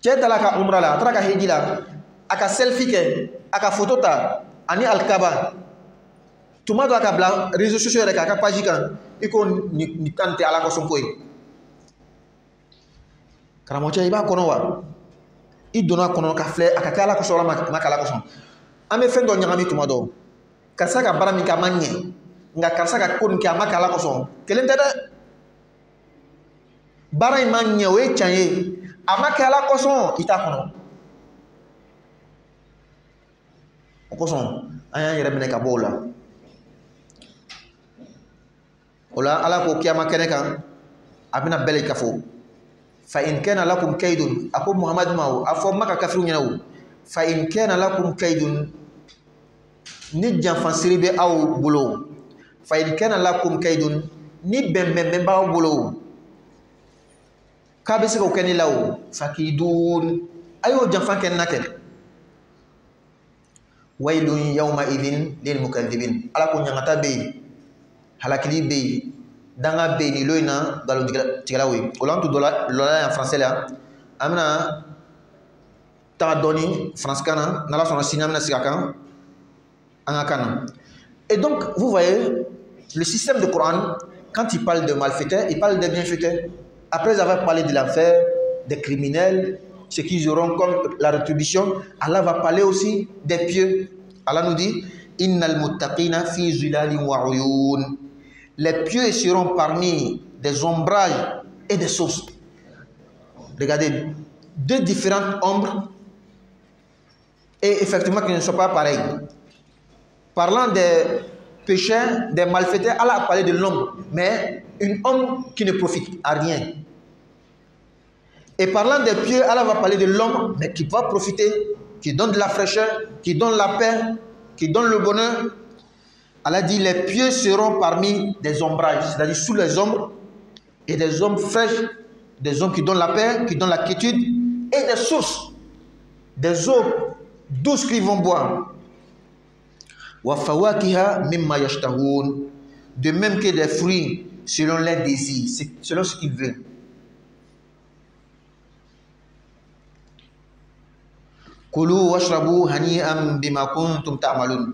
cɛ taara ka umra la a taara ka hiji la a ka selfie kɛ a ka photo ta ani alikaba tuma dɔ a ka bila réseaux sociaux yɛrɛ kan a ka page kan i ko nin kan tɛ ala kosɔn ko ye karamɔgɔcɛ i b'a kɔnɔ wa i donna a kɔnɔ ka filɛ a ka kɛ ala kosɔn wala ma kɛ ala kosɔn an bɛ fɛn dɔ ɲagami tuma dɔ karisa ka baara min kɛ a ma ɲɛ nka karisa ka ko nin kɛ a ma kɛ ala kosɔn kelen tɛ dɛ baara in ma ɲɛ o ye tiɲɛ ye a ma kɛ ala kosɔn i t'a kɔnɔ o kosɔn an y'an yɛrɛ minɛ ka bɔ o la o la ala ko kiyama kɛnɛ kan a bɛna bɛɛ le kafo fa in kana lakum kaydun a ko muhamadu ma o a fɔ maka kafiriw ɲɛna o fa in kana lakum kaydun ni janfansiri bɛ aw bolo fa in kana lakum kaydun ni bɛnbɛn b'aw bolo k'a bɛ se k'o kɛ ne la o fakidun a y'o janfa kɛ n na kɛ waylun yawma idin lil mukallibin ala ko ɲangata bɛ yen halakili bɛ yen danga bɛ yen nin lo in na nkalontigɛlaw ye o la an to dɔ la yan français la an bɛna taga dɔɔni faransikan na n'ala sɔnna sini an bɛna sigi a kan an ka kan na et donc vous voyez le système de Coran quand il parle de malfaiteurs il parle des bienfaiteurs après avoir parlé de l'enfer des criminels ce qu'ils auront comme la rétribution Allah va parler aussi des pieux Allah nous dit innal muttaqina fi zilalin wa uyun les pieux seront parmi des ombrages et des sources. Regardez, deux différentes ombres et effectivement qui ne sont pas pareilles. Parlant des pécheurs, des malfaiteurs, Allah a parlé de l'ombre, mais une ombre qui ne profite à rien. Et parlant des pieux, Allah va parler de l'ombre, mais qui va profiter, qui donne de la fraîcheur, qui donne la paix, qui donne le bonheur. Allah dit les pieux seront parmi des ombrages, c'est-à-dire sous les ombres, et des ombres fraîches, des ombres qui donnent la paix, qui donnent la quiétude, et des sources, des eaux douces qu'ils vont boire. Wa fawakiha mimma yashtahun, de même que des fruits selon leurs désirs, selon ce qu'ils veulent. Kulu washrabu hani'an bima kuntum ta'malun.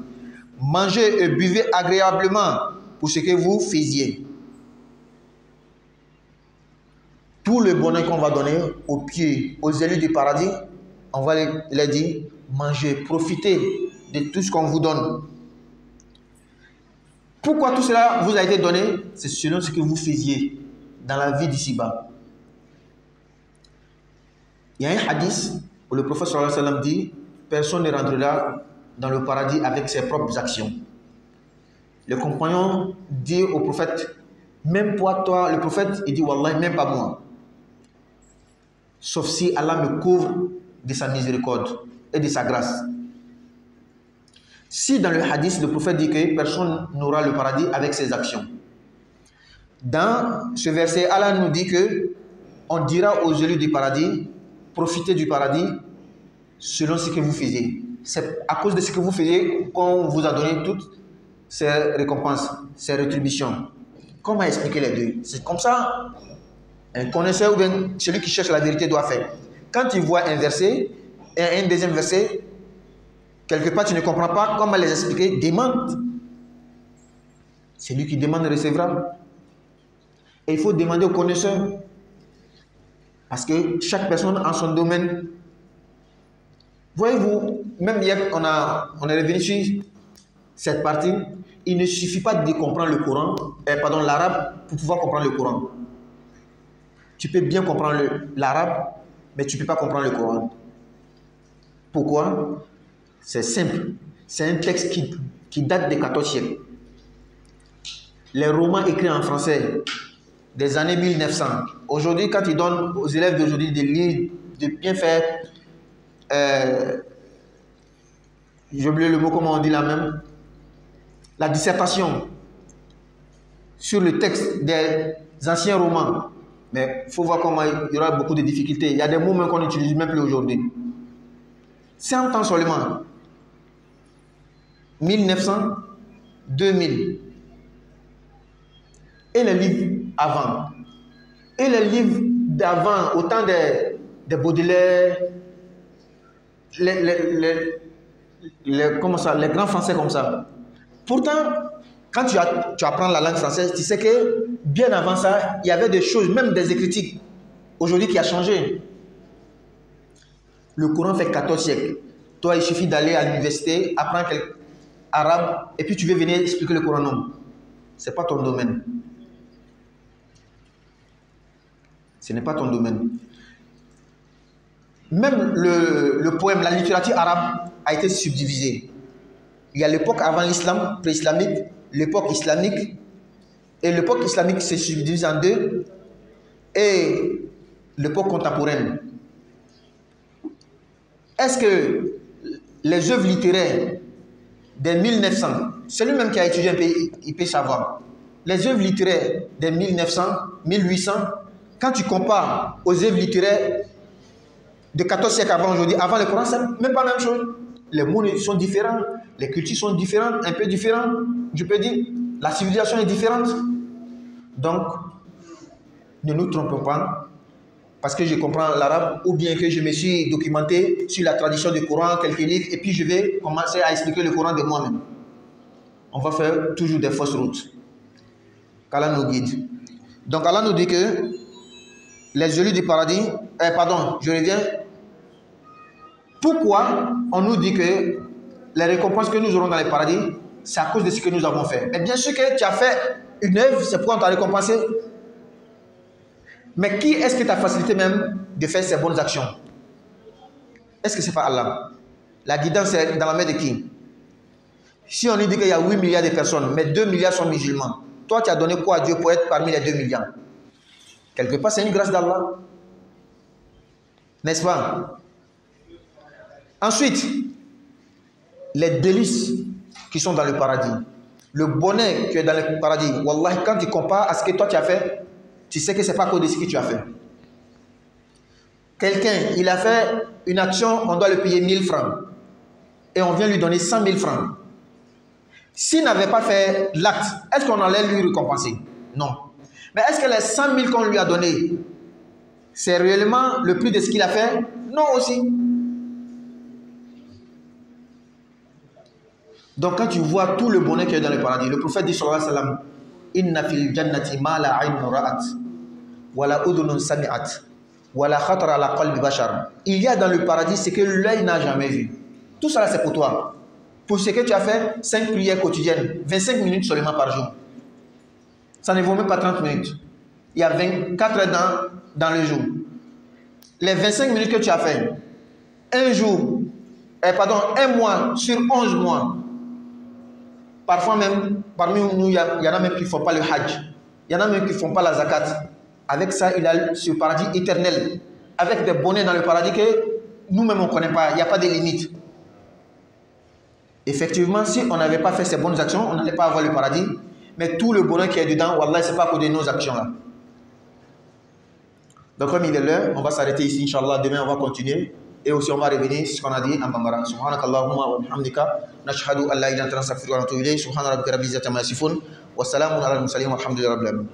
Mangez et buvez agréablement pour ce que vous faisiez. Tout le bonheur qu'on va donner aux pieds, aux élus du paradis, on va les dire, mangez, profitez de tout ce qu'on vous donne. Pourquoi tout cela vous a été donné? C'est selon ce que vous faisiez dans la vie d'ici-bas. Il y a un hadith où le prophète sallallahu alayhi wa sallam dit, personne ne rentrera dans le paradis avec ses propres actions. Le compagnon dit au prophète, Même toi, le prophète, il dit Wallah, même pas moi. Sauf si Allah me couvre de sa miséricorde et de sa grâce. Si dans le hadith, le prophète dit que personne n'aura le paradis avec ses actions. Dans ce verset, Allah nous dit que on dira aux élus du paradis, profitez du paradis selon ce que vous faisiez. C'est à cause de ce que vous faisiez qu'on vous a donné toutes ces récompenses, ces rétributions. Comment expliquer les deux? C'est comme ça, un connaisseur ou bien celui qui cherche la vérité doit faire. Quand il voit un verset et un deuxième verset, quelque part tu ne comprends pas comment les expliquer, demande. Celui qui demande recevra. Et il faut demander aux connaisseurs. Parce que chaque personne a son domaine. Voyez-vous, même hier, on est revenu sur cette partie. Il ne suffit pas de comprendre le Coran, l'arabe, pour pouvoir comprendre le Coran. Tu peux bien comprendre l'arabe, mais tu ne peux pas comprendre le Coran. Pourquoi? C'est simple. C'est un texte qui date des 14 siècles. Les romans écrits en français des années 1900. Aujourd'hui, quand ils donnent aux élèves d'aujourd'hui de lire, de bien faire, j'ai oublié le mot, comment on dit là même, la dissertation sur le texte des anciens romans. Mais il faut voir comment il y aura beaucoup de difficultés. Il y a des mots même qu'on n'utilise même plus aujourd'hui. 100 ans seulement. 1900, 2000. Et les livres avant. Et les livres d'avant, autant des Baudelaire, les grands français comme ça. Pourtant, quand tu apprends la langue française, tu sais que bien avant ça, il y avait des choses, même des écritures, aujourd'hui qui a changé. Le Coran fait 14 siècles. Toi, il suffit d'aller à l'université, apprendre quelque arabe, et puis tu veux venir expliquer le Coran. Non, ce n'est pas ton domaine. Ce n'est pas ton domaine. Même le poème, la littérature arabe a été subdivisée. Il y a l'époque avant l'islam, pré-islamique, l'époque islamique, et l'époque islamique se subdivise en deux, et l'époque contemporaine. Est-ce que les œuvres littéraires des 1900, c'est lui-même qui a étudié un peu, il peut savoir, les œuvres littéraires des 1900, 1800, quand tu compares aux œuvres littéraires de 14 siècles avant aujourd'hui, avant le Coran, c'est même pas la même chose. Les mots sont différents, les cultures sont différentes, un peu différentes, je peux dire, la civilisation est différente. Donc, ne nous trompons pas, parce que je comprends l'arabe, ou bien que je me suis documenté sur la tradition du Coran, quelques livres, et puis je vais commencer à expliquer le Coran de moi-même. On va faire toujours des fausses routes. Qu'Allah nous guide. Donc Allah nous dit que les élus du paradis, je reviens. Pourquoi on nous dit que les récompenses que nous aurons dans les paradis, c'est à cause de ce que nous avons fait? Mais bien sûr que tu as fait une œuvre, c'est pourquoi on t'a récompensé. Mais qui est-ce que tu as facilité même de faire ces bonnes actions? Est-ce que ce n'est pas Allah? La guidance est dans la main de qui? Si on nous dit qu'il y a 8 milliards de personnes, mais 2 milliards sont musulmans, toi tu as donné quoi à Dieu pour être parmi les 2 milliards? Quelque part, c'est une grâce d'Allah. N'est-ce pas? Ensuite, les délices qui sont dans le paradis. Le bonheur qui est dans le paradis. Wallah, quand tu compares à ce que toi tu as fait, tu sais que ce n'est pas à cause de ce que tu as fait. Quelqu'un, il a fait une action, on doit le payer 1000 francs. Et on vient lui donner 100 000 francs. S'il n'avait pas fait l'acte, est-ce qu'on allait lui récompenser? Non. Mais est-ce que les 100 000 qu'on lui a donnés, c'est réellement le prix de ce qu'il a fait? Non aussi. Donc quand tu vois tout le bonheur qu'il y a dans le paradis, le prophète dit sallallahu alayhi wa sallam, inna fil jannati ma la aynu ra'at wa la udhunun sami'at wa la khatara ala qalbi bashar. Il y a dans le paradis ce que l'œil n'a jamais vu. Tout cela c'est pour toi. Pour ce que tu as fait, 5 prières quotidiennes, 25 minutes seulement par jour. Ça ne vaut même pas 30 minutes. Il y a 24 heures dans le jour. Les 25 minutes que tu as fait, un mois sur 11 mois. Parfois même, parmi nous, il y en a même qui ne font pas le hajj. Il y en a même qui ne font pas la zakat. Avec ça, il a ce paradis éternel. Avec des bonnets dans le paradis que nous-mêmes on ne connaît pas. Il n'y a pas de limite. Effectivement, si on n'avait pas fait ces bonnes actions, on n'allait pas avoir le paradis. Mais tout le bonheur qui est dedans, wallah, ce n'est pas à cause de nos actions-là. Donc comme il est l'heure, on va s'arrêter ici, Inch'Allah. Demain, on va continuer. Et aussi, on va revenir sur ce qu'on a dit en Bambara. Subhanakallahumma wa bihamdika. Nashhadu an la ilaha illa anta nastaghfiruka wa natubu ilayk. Subhana rabbika rabbil izzati amma yasifun. Wa salamun ala al-mursalin walhamdulillahi rabbil alamin.